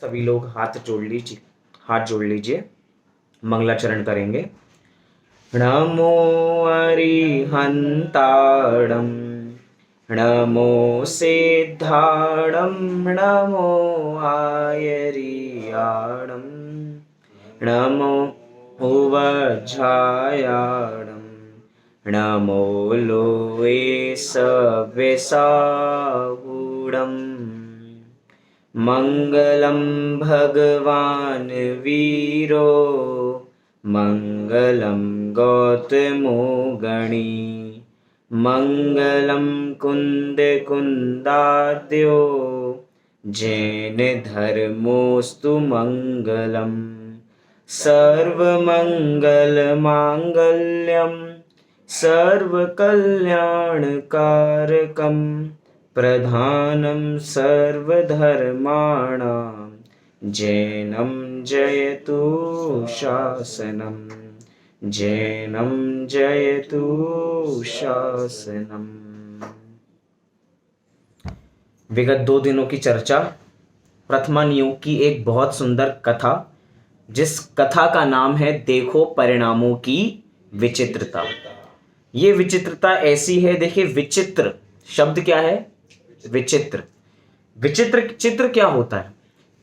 सभी लोग हाथ जोड़ लीजिए। मंगलाचरण करेंगे। नमो अरिहंताणं नमो सिद्धाणं नमो आयरियाणं नमो उवज्झायाणं नमो लोये सव्यसाहूणम् मङ्गलं भगवान् वीरो मङ्गलं गौतमो गणी मङ्गलं कुन्दकुन्दाद्यो जैनधर्मोऽस्तु मङ्गलम् सर्वमङ्गलमाङ्गल्यं सर्वकल्याणकारकम् प्रधानं सर्वधर्माणां जैनं जयतु शासनम् जैनं जयतु शासनम्। विगत 2 दिनों की चर्चा प्रथमन योग की एक बहुत सुंदर कथा, जिस कथा का नाम है देखो परिणामों की विचित्रता। ये विचित्रता ऐसी है, देखिए विचित्र शब्द क्या है? विचित्र। चित्र क्या होता है?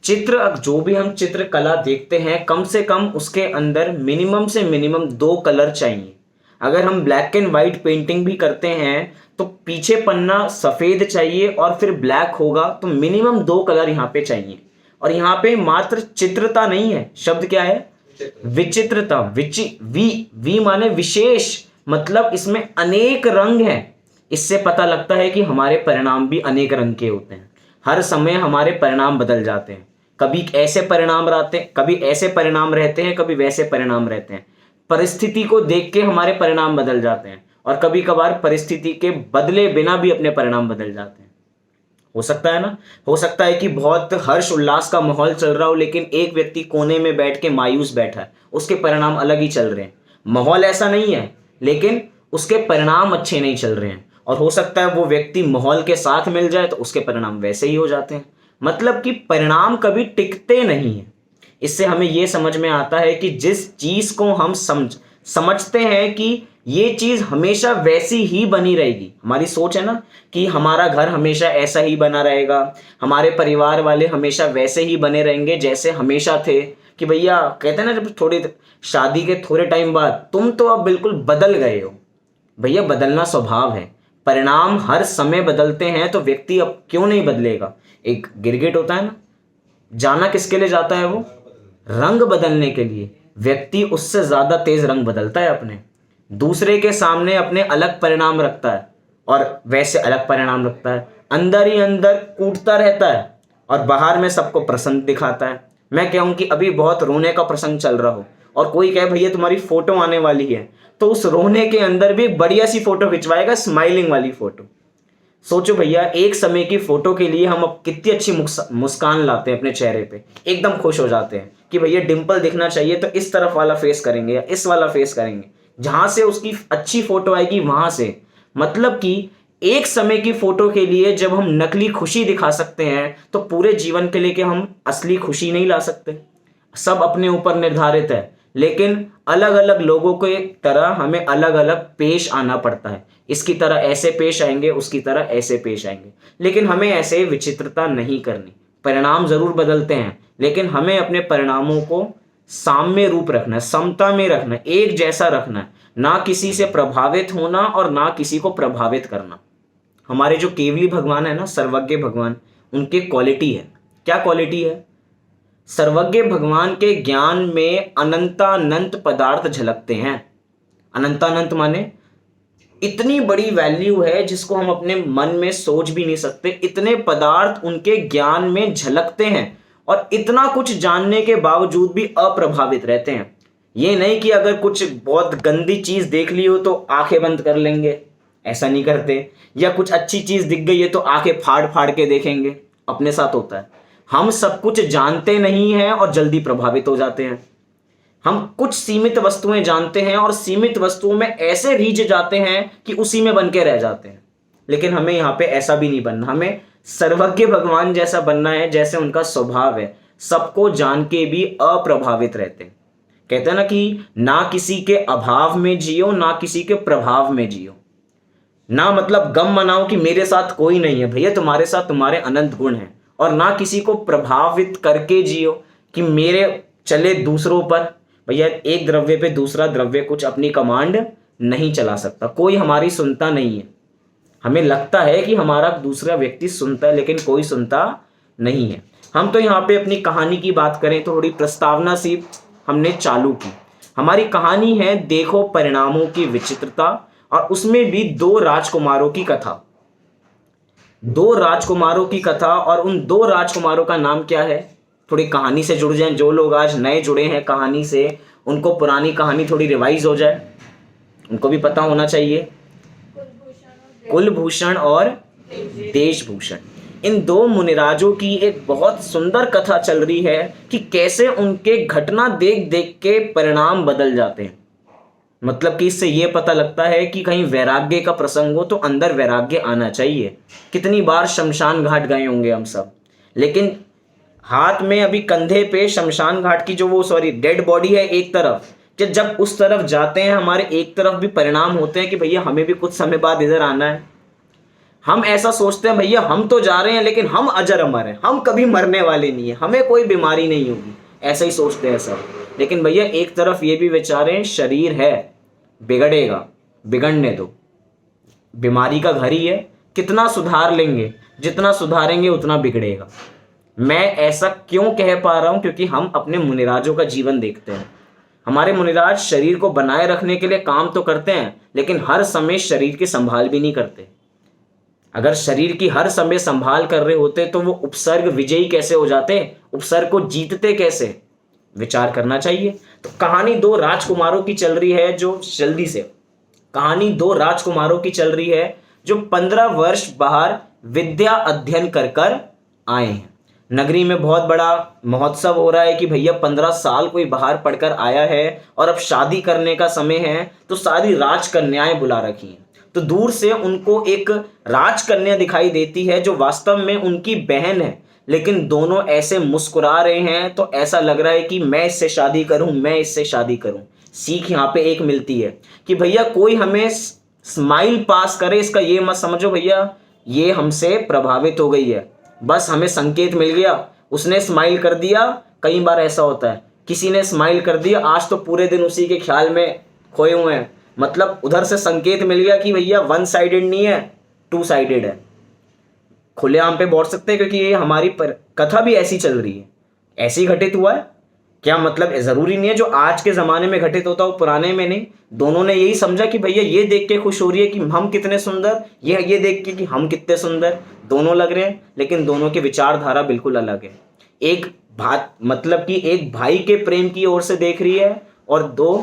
चित्र, जो भी हम चित्रकला देखते हैं, कम से कम उसके अंदर मिनिमम से मिनिमम 2 कलर चाहिए। अगर हम ब्लैक एंड व्हाइट पेंटिंग भी करते हैं तो पीछे पन्ना सफेद चाहिए और फिर ब्लैक होगा, तो मिनिमम 2 कलर यहाँ पे चाहिए। और यहाँ पे मात्र चित्रता नहीं है, शब्द क्या है? विचित्रता। वी माने विशेष, मतलब इसमें अनेक रंग हैं। इससे पता लगता है कि हमारे परिणाम भी अनेक रंग के होते हैं। हर समय हमारे परिणाम बदल जाते हैं। कभी ऐसे परिणाम रहते हैं, कभी ऐसे परिणाम रहते हैं, कभी वैसे परिणाम रहते हैं। परिस्थिति को देख के हमारे परिणाम बदल जाते हैं और कभी कभार परिस्थिति के बदले बिना भी अपने परिणाम बदल जाते हैं। हो सकता है ना, हो सकता है कि बहुत हर्ष उल्लास का माहौल चल रहा हो, लेकिन एक व्यक्ति कोने में बैठ के मायूस बैठा है, उसके परिणाम अलग ही चल रहे हैं। माहौल ऐसा नहीं है, लेकिन उसके परिणाम अच्छे नहीं चल रहे हैं। और हो सकता है वो व्यक्ति माहौल के साथ मिल जाए तो उसके परिणाम वैसे ही हो जाते हैं। मतलब कि परिणाम कभी टिकते नहीं है। इससे हमें यह समझ में आता है कि जिस चीज को हम समझते हैं कि ये चीज हमेशा वैसी ही बनी रहेगी, हमारी सोच है ना कि हमारा घर हमेशा ऐसा ही बना रहेगा, हमारे परिवार वाले हमेशा वैसे ही बने रहेंगे जैसे हमेशा थे। कि भैया कहते हैं ना, जब थोड़ी शादी के थोड़े टाइम बाद तुम तो अब बिल्कुल बदल गए हो। भैया बदलना स्वभाव है, परिणाम हर समय बदलते हैं, तो व्यक्ति अब क्यों नहीं बदलेगा? एक गिरगिट होता है ना, जाना किसके लिए जाता है? वो रंग बदलने के लिए। व्यक्ति उससे ज्यादा तेज रंग बदलता है अपने, दूसरे के सामने अपने अलग परिणाम रखता है और वैसे अलग परिणाम रखता है। अंदर ही अंदर कूटता रहता है और बाहर में सबको प्रसन्न दिखाता है। मैं कहूं कि अभी बहुत रोने का प्रसंग चल रहा हो और कोई कहे भैया तुम्हारी फोटो आने वाली है, तो उस रोने के अंदर भी बढ़िया सी फोटो खिंचवाएगा, स्माइलिंग वाली फोटो। सोचो भैया, एक समय की फोटो के लिए हम अब कितनी अच्छी मुस्कान लाते हैं अपने चेहरे पे, एकदम खुश हो जाते हैं कि भैया डिंपल दिखना चाहिए तो इस तरफ वाला फेस करेंगे या इस वाला फेस करेंगे, जहां से उसकी अच्छी फोटो आएगी वहां से। मतलब कि एक समय की फोटो के लिए जब हम नकली खुशी दिखा सकते हैं, तो पूरे जीवन के लिए हम असली खुशी नहीं ला सकते। सब अपने ऊपर निर्धारित है, लेकिन अलग अलग लोगों को एक तरह हमें अलग अलग पेश आना पड़ता है। इसकी तरह ऐसे पेश आएंगे, उसकी तरह ऐसे पेश आएंगे, लेकिन हमें ऐसे विचित्रता नहीं करनी। परिणाम जरूर बदलते हैं, लेकिन हमें अपने परिणामों को साम्य रूप रखना है, समता में रखना है, एक जैसा रखना है, ना किसी से प्रभावित होना और ना किसी को प्रभावित करना। हमारे जो केवली भगवान है ना, सर्वज्ञ भगवान, उनके क्वालिटी है। क्या क्वालिटी है? सर्वज्ञ भगवान के ज्ञान में अनंतानंत पदार्थ झलकते हैं। अनंतानंत माने इतनी बड़ी वैल्यू है जिसको हम अपने मन में सोच भी नहीं सकते। इतने पदार्थ उनके ज्ञान में झलकते हैं और इतना कुछ जानने के बावजूद भी अप्रभावित रहते हैं। ये नहीं कि अगर कुछ बहुत गंदी चीज देख ली हो तो आंखें बंद कर लेंगे, ऐसा नहीं करते। या कुछ अच्छी चीज दिख गई है तो आंखें फाड़ फाड़ के देखेंगे। अपने साथ होता है, हम सब कुछ जानते नहीं हैं और जल्दी प्रभावित हो जाते हैं। हम कुछ सीमित वस्तुएं जानते हैं और सीमित वस्तुओं में ऐसे रीझ जाते हैं कि उसी में बन के रह जाते हैं। लेकिन हमें यहाँ पे ऐसा भी नहीं बनना, हमें सर्वज्ञ भगवान जैसा बनना है जैसे उनका स्वभाव है। सबको जान के भी अप्रभावित रहते हैं। कहते हैं ना कि ना किसी के अभाव में जियो, ना किसी के प्रभाव में जियो। ना मतलब गम मनाओ कि मेरे साथ कोई नहीं है, भैया तुम्हारे साथ तुम्हारे अनंत गुण हैं। और ना किसी को प्रभावित करके जियो कि मेरे चले दूसरों पर। भैया एक द्रव्य पे दूसरा द्रव्य कुछ अपनी कमांड नहीं चला सकता, कोई हमारी सुनता नहीं है। हमें लगता है कि हमारा दूसरा व्यक्ति सुनता है, लेकिन कोई सुनता नहीं है। हम तो यहाँ पे अपनी कहानी की बात करें तो थोड़ी प्रस्तावना सी हमने चालू की। हमारी कहानी है देखो परिणामों की विचित्रता, और उसमें भी दो राजकुमारों की कथा। दो राजकुमारों की कथा, और उन दो राजकुमारों का नाम क्या है? थोड़ी कहानी से जुड़ जाएं। जो लोग आज नए जुड़े हैं कहानी से, उनको पुरानी कहानी थोड़ी रिवाइज हो जाए, उनको भी पता होना चाहिए। कुलभूषण और देशभूषण, इन दो मुनिराजों की एक बहुत सुंदर कथा चल रही है कि कैसे उनके घटना देख देख के परिणाम बदल जाते हैं। मतलब कि इससे ये पता लगता है कि कहीं वैराग्य का प्रसंग हो तो अंदर वैराग्य आना चाहिए। कितनी बार शमशान घाट गए होंगे हम सब, लेकिन हाथ में अभी कंधे पे शमशान घाट की जो वो डेड बॉडी है एक तरफ, कि जब उस तरफ जाते हैं हमारे एक तरफ भी परिणाम होते हैं कि भैया हमें भी कुछ समय बाद इधर आना है। हम ऐसा सोचते हैं भैया हम तो जा रहे हैं लेकिन हम अजर अमर हैं, हम कभी मरने वाले नहीं है, हमें कोई बीमारी नहीं होगी, ऐसा ही सोचते हैं सब। लेकिन भैया एक तरफ ये भी विचारें, शरीर है, बिगड़ेगा, बिगड़ने दो, बीमारी का घर ही है। कितना सुधार लेंगे, जितना सुधारेंगे उतना बिगड़ेगा। मैं ऐसा क्यों कह पा रहा हूं? क्योंकि हम अपने मुनिराजों का जीवन देखते हैं। हमारे मुनिराज शरीर को बनाए रखने के लिए काम तो करते हैं, लेकिन हर समय शरीर की संभाल भी नहीं करते। अगर शरीर की हर समय संभाल कर रहे होते तो वो उपसर्ग विजयी कैसे हो जाते, उपसर्ग को जीतते कैसे? विचार करना चाहिए। तो कहानी दो राजकुमारों की चल रही है, जो जल्दी से कहानी दो राजकुमारों की चल रही है जो 15 वर्ष बाहर विद्या अध्ययन कर कर आए हैं। नगरी में बहुत बड़ा महोत्सव हो रहा है कि भैया 15 साल कोई बाहर पढ़कर आया है और अब शादी करने का समय है, तो सारी राजकन्याएं बुला रखी हैं। तो दूर से उनको एक राजकन्या दिखाई देती है जो वास्तव में उनकी बहन है, लेकिन दोनों ऐसे मुस्कुरा रहे हैं तो ऐसा लग रहा है कि मैं इससे शादी करूं, मैं इससे शादी करूं। सीख यहाँ पे एक मिलती है कि भैया कोई हमें स्माइल पास करे, इसका ये मत समझो भैया ये हमसे प्रभावित हो गई है, बस हमें संकेत मिल गया, उसने स्माइल कर दिया। कई बार ऐसा होता है, किसी ने स्माइल कर दिया, आज तो पूरे दिन उसी के ख्याल में खोए हुए हैं। मतलब उधर से संकेत मिल गया कि भैया वन साइडेड नहीं है, टू साइडेड है। खुलेआम पे बोल सकते हैं क्योंकि ये हमारी कथा भी ऐसी चल रही है, ऐसी घटित हुआ है। क्या मतलब जरूरी नहीं है जो आज के ज़माने में घटित होता हो पुराने में नहीं। दोनों ने यही समझा कि भैया ये देख के खुश हो रही है कि हम कितने सुंदर, ये देख के कि हम कितने सुंदर, दोनों लग रहे हैं, लेकिन दोनों की विचारधारा बिल्कुल अलग है। एक बात मतलब कि एक भाई के प्रेम की ओर से देख रही है और दो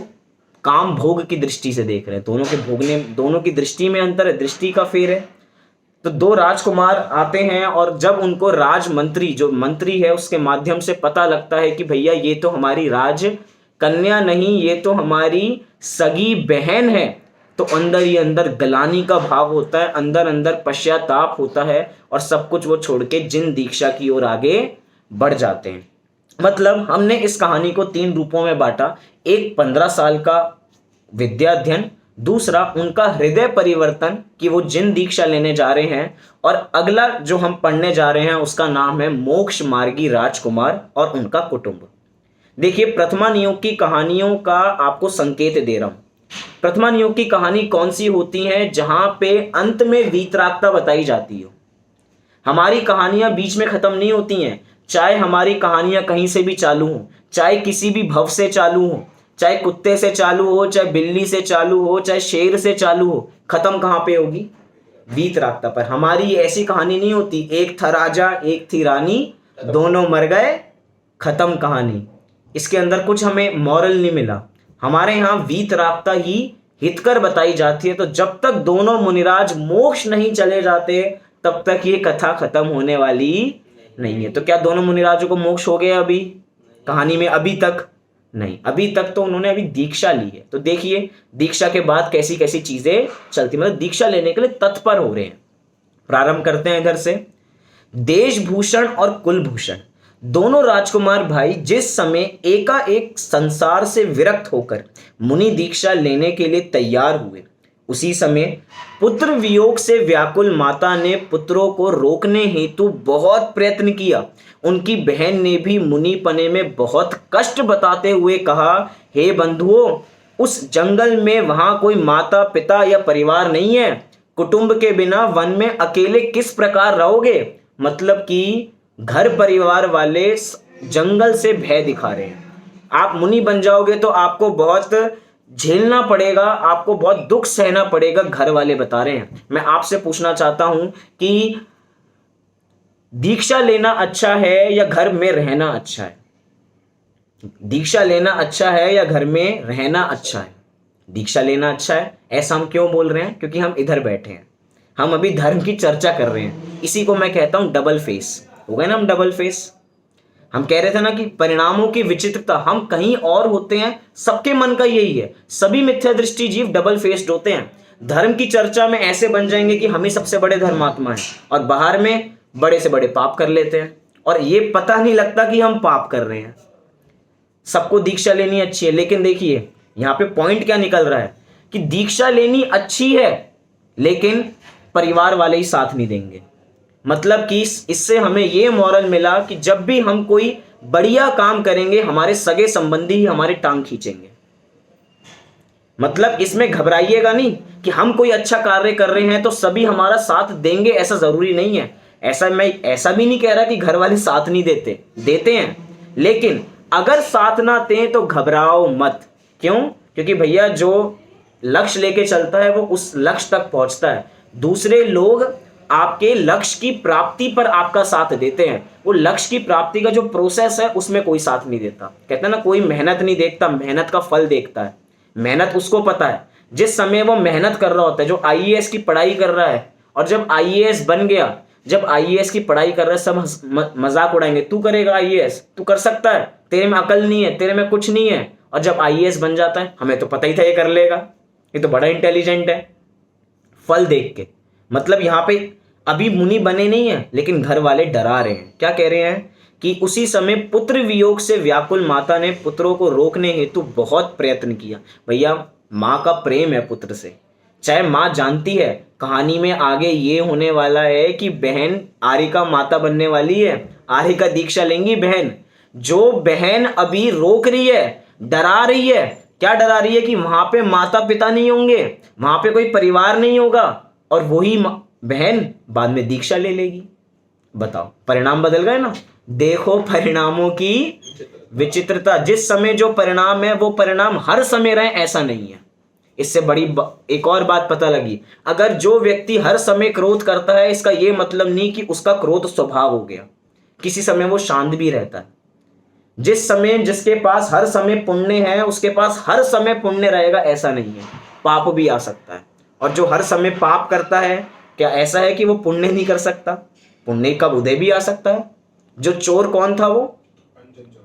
काम भोग की दृष्टि से देख रहे हैं। दोनों के भोगने, दोनों की दृष्टि में अंतर है, दृष्टि का फेर है। तो दो राजकुमार आते हैं और जब उनको राजमंत्री, जो मंत्री है, उसके माध्यम से पता लगता है कि भैया ये तो हमारी राज कन्या नहीं, ये तो हमारी सगी बहन है, तो अंदर ही अंदर गलानी का भाव होता है, अंदर अंदर पश्चाताप होता है और सब कुछ वो छोड़ के जिन दीक्षा की ओर आगे बढ़ जाते हैं। मतलब हमने इस कहानी को 3 रूपों में बांटा। एक 15 साल का विद्या अध्ययन, दूसरा उनका हृदय परिवर्तन कि वो जिन दीक्षा लेने जा रहे हैं, और अगला जो हम पढ़ने जा रहे हैं उसका नाम है मोक्ष मार्गी राजकुमार और उनका कुटुंब। देखिए प्रथमा नियोग की कहानियों का आपको संकेत दे रहा हूं। प्रथमा नियोग की कहानी कौन सी होती है? जहां पे अंत में वीतरागता बताई जाती हो। हमारी कहानियां बीच में खत्म नहीं होती हैं, चाहे हमारी कहानियां कहीं से भी चालू हो, चाहे किसी भी भव से चालू हो, चाहे कुत्ते से चालू हो, चाहे बिल्ली से चालू हो, चाहे शेर से चालू हो, खत्म कहां पे होगी? वीतरागता पर। हमारी ऐसी कहानी नहीं होती एक था राजा एक थी रानी, दोनों मर गए, खत्म कहानी। इसके अंदर कुछ हमें मॉरल नहीं मिला। हमारे यहाँ वीतरागता ही हितकर बताई जाती है। तो जब तक दोनों मुनिराज मोक्ष नहीं चले जाते तब तक ये कथा खत्म होने वाली नहीं है। तो क्या दोनों मुनिराजों को मोक्ष हो गया अभी कहानी में? अभी तक नहीं, अभी तक तो उन्होंने अभी दीक्षा ली है। तो देखिए दीक्षा के बाद कैसी कैसी चीजें चलती, मतलब दीक्षा लेने के लिए तत्पर हो रहे हैं। प्रारंभ करते हैं इधर से। देशभूषण और कुलभूषण दोनों राजकुमार भाई जिस समय एकाएक संसार से विरक्त होकर मुनि दीक्षा लेने के लिए तैयार हुए, उसी समय पुत्र वियोग से व्याकुल माता ने पुत्रों को रोकने हेतु बहुत प्रयत्न किया। उनकी बहन ने भी मुनिपने में बहुत कष्ट बताते हुए कहा, हे बंधुओं, उस जंगल में वहां कोई माता पिता या परिवार नहीं है। कुटुंब के बिना वन में अकेले किस प्रकार रहोगे? मतलब कि घर परिवार वाले जंगल से भय दिखा रहे हैं। आप मुनि बन जाओगे तो आपको बहुत झेलना पड़ेगा, आपको बहुत दुख सहना पड़ेगा, घर वाले बता रहे हैं। मैं आपसे पूछना चाहता हूं कि दीक्षा लेना अच्छा है या घर में रहना अच्छा है? दीक्षा लेना अच्छा है या घर में रहना अच्छा है? दीक्षा लेना अच्छा है। ऐसा हम क्यों बोल रहे हैं? क्योंकि हम इधर बैठे हैं, हम अभी धर्म की चर्चा कर रहे हैं। इसी को मैं कहता हूं डबल फेस। हो गए ना हम डबल फेस। हम कह रहे थे ना कि परिणामों की विचित्रता, हम कहीं और होते हैं, सबके मन का यही है। सभी मिथ्या दृष्टि जीव डबल फेस्ड होते हैं। धर्म की चर्चा में ऐसे बन जाएंगे कि हम ही सबसे बड़े धर्मात्मा हैं, और बाहर में बड़े से बड़े पाप कर लेते हैं, और ये पता नहीं लगता कि हम पाप कर रहे हैं। सबको दीक्षा लेनी अच्छी है, लेकिन देखिए यहां पे पॉइंट क्या निकल रहा है कि दीक्षा लेनी अच्छी है लेकिन परिवार वाले ही साथ नहीं देंगे। मतलब कि इससे हमें ये मॉरल मिला कि जब भी हम कोई बढ़िया काम करेंगे, हमारे सगे संबंधी ही हमारी टांग खींचेंगे। मतलब इसमें घबराइएगा नहीं कि हम कोई अच्छा कार्य कर रहे हैं तो सभी हमारा साथ देंगे, ऐसा जरूरी नहीं है। मैं ऐसा भी नहीं कह रहा कि घर वाले साथ नहीं देते, देते हैं, लेकिन अगर साथ ना दें तो घबराओ मत। क्यों? क्योंकि भैया जो लक्ष्य लेके चलता है वो उस लक्ष्य तक पहुंचता है। दूसरे लोग आपके लक्ष्य की प्राप्ति पर आपका साथ देते हैं, वो लक्ष्य की प्राप्ति का जो प्रोसेस है उसमें कोई साथ नहीं देता। कहते हैं ना, कोई मेहनत नहीं देखता, मेहनत का फल देखता है। मेहनत उसको पता है जिस समय वो मेहनत कर रहा होता है, जो आईएएस की पढ़ाई कर रहा है, और जब आईएएस बन गया, जब आईएएस की पढ़ाई कर रहा है सब मजाक उड़ाएंगे, तू करेगा आईएएस, तू कर सकता है, तेरे में अकल नहीं है, तेरे में कुछ नहीं है। और जब आईएएस बन जाता है, हमें तो पता ही था ये कर लेगा, ये तो बड़ा इंटेलिजेंट है, फल देख के। मतलब यहां पे अभी मुनि बने नहीं है, लेकिन घर वाले डरा रहे हैं। क्या कह रहे हैं कि उसी समय पुत्र वियोग से व्याकुल माता ने पुत्रों को रोकने हेतु बहुत प्रयत्न किया। भैया माँ का प्रेम है पुत्र से, चाहे माँ जानती है कहानी में आगे ये होने वाला है कि बहन आरिका माता बनने वाली है, आरिका दीक्षा लेंगी बहन। जो बहन अभी रोक रही है, डरा रही है, क्या डरा रही है कि वहां पे माता पिता नहीं होंगे, वहां पे कोई परिवार नहीं होगा, और वही बहन बाद में दीक्षा ले लेगी। बताओ, परिणाम बदल गए ना। देखो परिणामों की विचित्रता। जिस समय जो परिणाम है वो परिणाम हर समय रहे ऐसा नहीं है। इससे बड़ी एक और बात पता लगी, अगर जो व्यक्ति हर समय क्रोध करता है, इसका यह मतलब नहीं कि उसका क्रोध स्वभाव हो गया। किसी समय वो शांत भी रहता है। जिस समय जिसके पास हर समय पुण्य है, उसके पास हर समय पुण्य रहेगा ऐसा नहीं है, पाप भी आ सकता है। और जो हर समय पाप करता है, क्या ऐसा है कि वो पुण्य नहीं कर सकता? पुण्य का उदय भी आ सकता है। जो चोर कौन था? वो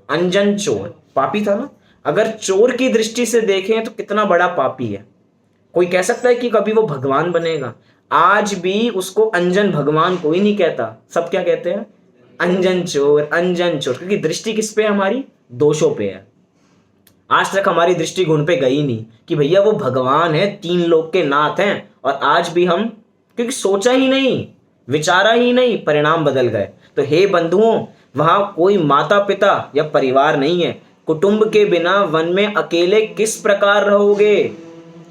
अंजन चोर पापी था ना। अगर चोर की दृष्टि से देखें तो कितना बड़ा पापी है। कोई कह सकता है कि कभी वो भगवान बनेगा? आज भी उसको अंजन भगवान कोई नहीं कहता, सब क्या कहते हैं? अंजन चोर, अंजन चोर। क्योंकि दृष्टि किस पे है? हमारी दोषों पे है। आज तक हमारी दृष्टि गुण पे गई नहीं कि भैया वो भगवान है, तीन लोक के नाथ हैं। और आज भी हम, क्योंकि सोचा ही नहीं, विचारा ही नहीं, परिणाम बदल गए। तो हे बंधुओं, वहां कोई माता पिता या परिवार नहीं है। कुटुंब के बिना वन में अकेले किस प्रकार रहोगे?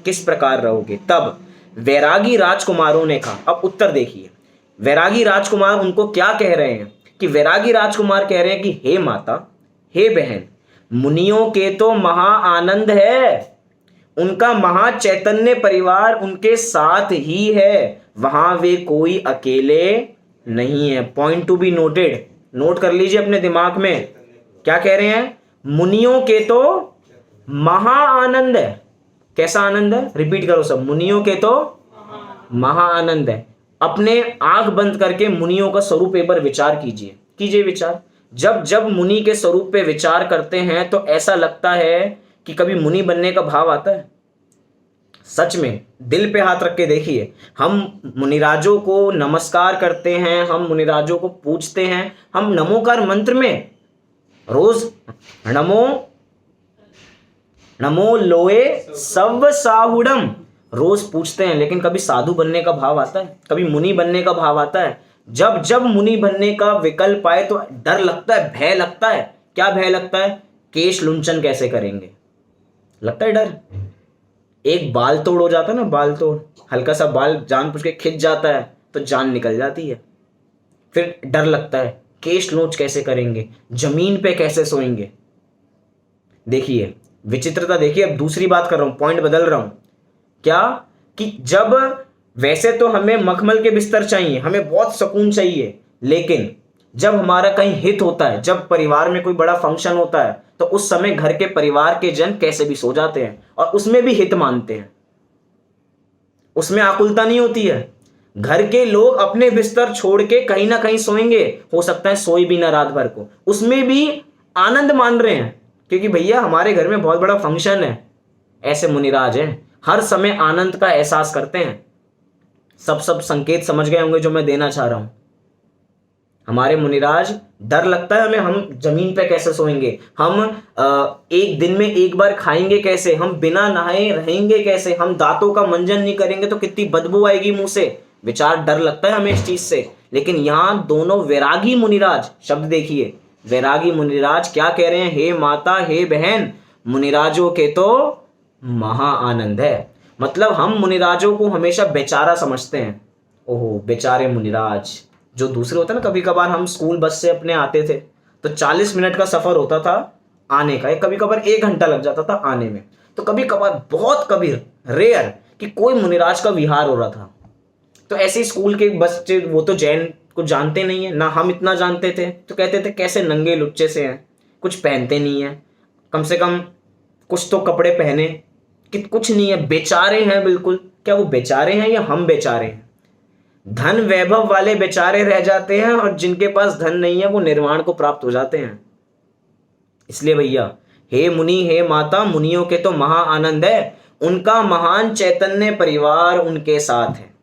किस प्रकार रहोगे? तब वैरागी राजकुमारों ने कहा। अब उत्तर देखिए, वैरागी राजकुमार उनको क्या कह रहे हैं कि वैरागी राजकुमार कह रहे हैं कि हे माता, हे बहन, मुनियों के तो महा आनंद है, उनका महा चैतन्य परिवार उनके साथ ही है, वहां वे कोई अकेले नहीं है। Point to be noted, note कर लीजिए अपने दिमाग में। क्या कह रहे हैं? मुनियों के तो महा आनंद है। कैसा आनंद है? रिपीट करो सब, मुनियों के तो महा आनंद है। अपने आंख बंद करके मुनियों का स्वरूप एक बार विचार कीजिए, कीजिए विचार। जब जब मुनि के स्वरूप पे विचार करते हैं तो ऐसा लगता है कि कभी मुनि बनने का भाव आता है? सच में दिल पे हाथ रख के देखिए। हम मुनिराजों को नमस्कार करते हैं, हम मुनिराजों को पूछते हैं, हम नमोकार मंत्र में रोज नमो नमो लोए सव साहुडम रोज पूछते हैं, लेकिन कभी साधु बनने का भाव आता है, कभी मुनि बनने का भाव आता है? जब जब मुनि बनने का विकल्प आए तो डर लगता है, भय लगता है। क्या भय लगता है? केश लुंचन कैसे करेंगे, लगता है डर। एक बाल तोड़ हो जाता है ना, बाल तोड़, हल्का सा बाल जानबूझ के खिंच जाता है तो जान निकल जाती है। फिर डर लगता है, केश नोच कैसे करेंगे, जमीन पे कैसे सोएंगे। देखिए विचित्रता, देखिए अब दूसरी बात कर रहा हूं, पॉइंट बदल रहा हूं। क्या कि जब वैसे तो हमें मखमल के बिस्तर चाहिए, हमें बहुत सुकून चाहिए, लेकिन जब हमारा कहीं हित होता है, जब परिवार में कोई बड़ा फंक्शन होता है, तो उस समय घर के परिवार के जन कैसे भी सो जाते हैं और उसमें भी हित मानते हैं, उसमें आकुलता नहीं होती है। घर के लोग अपने बिस्तर छोड़ के कहीं ना कहीं सोएंगे, हो सकता है सोए भी ना रात भर को, उसमें भी आनंद मान रहे हैं, क्योंकि भैया हमारे घर में बहुत बड़ा फंक्शन है। ऐसे मुनिराज हैं, हर समय आनंद का एहसास करते हैं। सब संकेत समझ गए होंगे जो मैं देना चाह रहा हूं। हमारे मुनिराज, डर लगता है हमें, हम जमीन पे कैसे सोएंगे, हम एक दिन में एक बार खाएंगे कैसे, हम बिना नहाए रहेंगे कैसे, हम दांतों का मंजन नहीं करेंगे तो कितनी बदबू आएगी मुंह से, विचार डर लगता है हमें इस चीज से। लेकिन यहां दोनों वैरागी मुनिराज, शब्द देखिए, वैरागी मुनिराज क्या कह रहे हैं? हे माता, हे बहन, मुनिराजों के तो महा आनंद है। मतलब हम मुनिराजों को हमेशा बेचारा समझते हैं। ओहो बेचारे मुनिराज। जो दूसरे होते हैं ना, कभी कभार हम स्कूल बस से अपने आते थे तो 40 मिनट का सफर होता था आने का, कभी कभार 1 घंटा लग जाता था आने में। तो कभी कभार, बहुत कभी रेयर, कि कोई मुनिराज का विहार हो रहा था, तो ऐसे ही स्कूल के बच्चे, वो तो जैन को जानते नहीं है ना, हम इतना जानते थे, तो कहते थे कैसे नंगे लुच्चे से हैं, कुछ पहनते नहीं है, कम से कम कुछ तो कपड़े पहने, कि कुछ नहीं है, बेचारे हैं बिल्कुल। क्या वो बेचारे हैं या हम बेचारे हैं? धन वैभव वाले बेचारे रह जाते हैं और जिनके पास धन नहीं है वो निर्वाण को प्राप्त हो जाते हैं। इसलिए भैया, हे मुनि, हे माता, मुनियों के तो महा आनंद है, उनका महान चैतन्य परिवार उनके साथ है,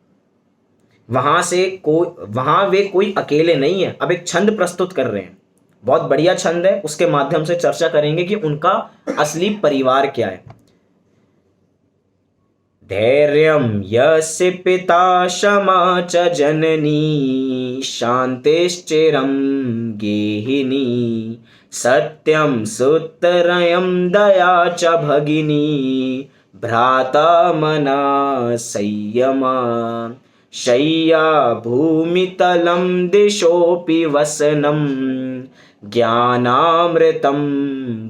वहां वे कोई अकेले नहीं है। अब एक छंद प्रस्तुत कर रहे हैं, बहुत बढ़िया छंद है, उसके माध्यम से चर्चा करेंगे कि उनका असली परिवार क्या है। धैर्यं यस्य पिता क्षमा च जननी शान्तिश्चिरं गेहिनी सत्यं सुतरयं दया च भगिनी भ्राता मना संयमा शय्या भूमितलं दिशोऽपि वसनं ज्ञानामृतं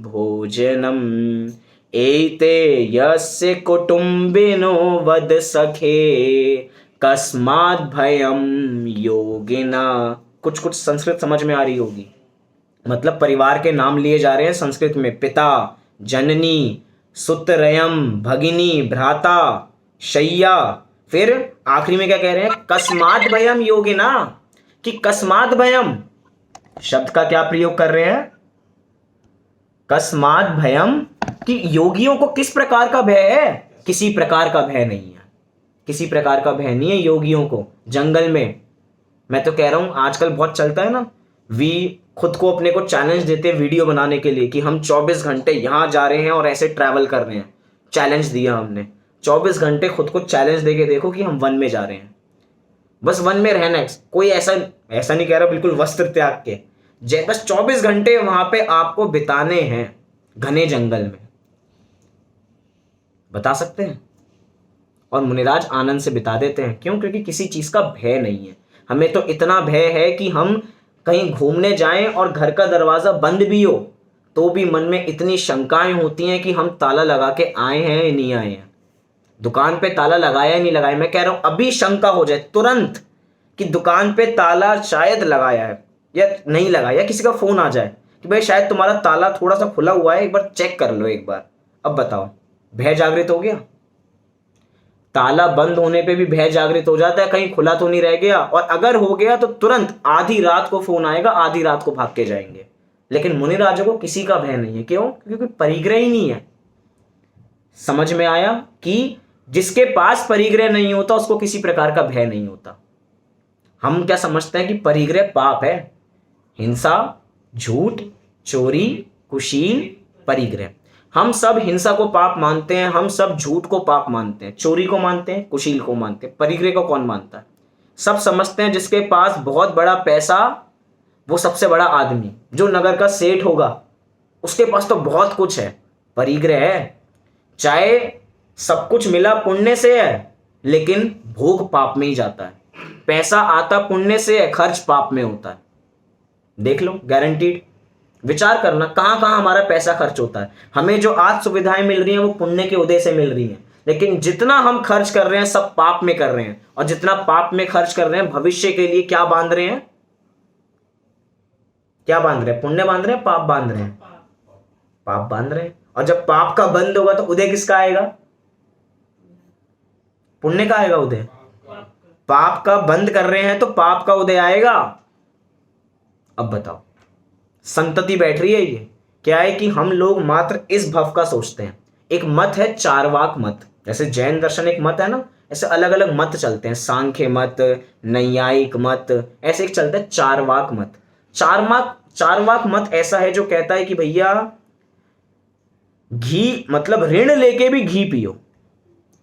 भोजनम् एते यस्य कुटुम्बिनो वद सखे कस्मात् भयं योगिना। कुछ कुछ संस्कृत समझ में आ रही होगी, मतलब परिवार के नाम लिए जा रहे हैं संस्कृत में, पिता, जननी, सुतरयम, भगिनी, भ्राता, शय्या, फिर आखिरी में क्या कह रहे हैं? कस्मात् भयम योगिना, कि कस्मात् भयम शब्द का क्या प्रयोग कर रहे हैं? कस्मात् भयम, कि योगियों को किस प्रकार का भय है? किसी प्रकार का भय नहीं है, किसी प्रकार का भय नहीं है योगियों को। जंगल में, मैं तो कह रहा हूं आजकल बहुत चलता है ना, खुद को अपने को चैलेंज देते हैं वीडियो बनाने के लिए कि हम 24 घंटे यहां जा रहे हैं और ऐसे ट्रैवल कर रहे हैं। चैलेंज दिया हमने, 24 घंटे खुद को चैलेंज देके देखो कि हम वन में जा रहे हैं, बस वन में रहना है। कोई ऐसा नहीं कह रहा बिल्कुल वस्त्र त्याग के, बस 24 घंटे वहां पे आपको बिताने हैं घने जंगल में, बता सकते हैं। और मुनिराज आनंद से बिता देते हैं। क्यों? क्योंकि किसी चीज का भय नहीं है। हमें तो इतना भय है कि हम कहीं घूमने जाएं और घर का दरवाजा बंद भी हो तो भी मन में इतनी शंकाएं होती हैं कि हम ताला लगा के आए हैं या नहीं आए हैं, दुकान पे ताला लगाया या नहीं लगाया। मैं कह रहा हूं अभी शंका हो जाए तुरंत कि दुकान पे ताला शायद लगाया है या नहीं लगाया, या किसी का फोन आ जाए कि भाई शायद तुम्हारा ताला थोड़ा सा खुला हुआ है, एक बार चेक कर लो एक बार। अब बताओ, भय जागृत हो गया? ताला बंद होने पे भी भय जागृत हो जाता है, कहीं खुला तो नहीं रह गया, और अगर हो गया तो तुरंत आधी रात को फोन आएगा, आधी रात को भाग के जाएंगे। लेकिन मुनिराजों को किसी का भय नहीं है। क्यों? क्योंकि परिग्रह ही नहीं है। समझ में आया कि जिसके पास परिग्रह नहीं होता उसको किसी प्रकार का भय नहीं होता। हम क्या समझते हैं कि परिग्रह पाप है, हिंसा, झूठ, चोरी, कुशील, परिग्रह। हम सब हिंसा को पाप मानते हैं, हम सब झूठ को पाप मानते हैं, चोरी को मानते हैं, कुशील को मानते हैं, परिग्रह को कौन मानता है? सब समझते हैं जिसके पास बहुत बड़ा पैसा वो सबसे बड़ा आदमी, जो नगर का सेठ होगा उसके पास तो बहुत कुछ है। परिग्रह है, चाहे सब कुछ मिला पुण्य से है लेकिन भोग पाप में ही जाता है। पैसा आता पुण्य से है, खर्च पाप में होता है। देख लो, गारंटीड। विचार करना कहां कहां हमारा पैसा खर्च होता है। हमें जो आज सुविधाएं मिल रही हैं वो पुण्य के उदय से मिल रही हैं, लेकिन जितना हम खर्च कर रहे हैं सब पाप में कर रहे हैं, और जितना पाप में खर्च कर रहे हैं भविष्य के लिए क्या बांध रहे हैं? क्या बांध रहे हैं? पुण्य बांध रहे हैं, पाप बांध रहे हैं? पाप बांध रहे हैं। और जब पाप का बंद होगा तो उदय किसका आएगा? पुण्य का आएगा उदय। पाप का बंद कर रहे हैं तो पाप का उदय आएगा। अब बताओ, संतति बैठ रही है। ये क्या है कि हम लोग मात्र इस भव का सोचते हैं। एक मत है चारवाक मत, जैसे जैन दर्शन एक मत है ना, ऐसे अलग अलग मत चलते हैं, सांख्य मत, नैयायिक मत, ऐसे एक चलता है चारवाक मत। चारवाक मत ऐसा है जो कहता है कि भैया घी मतलब ऋण लेके भी घी पियो,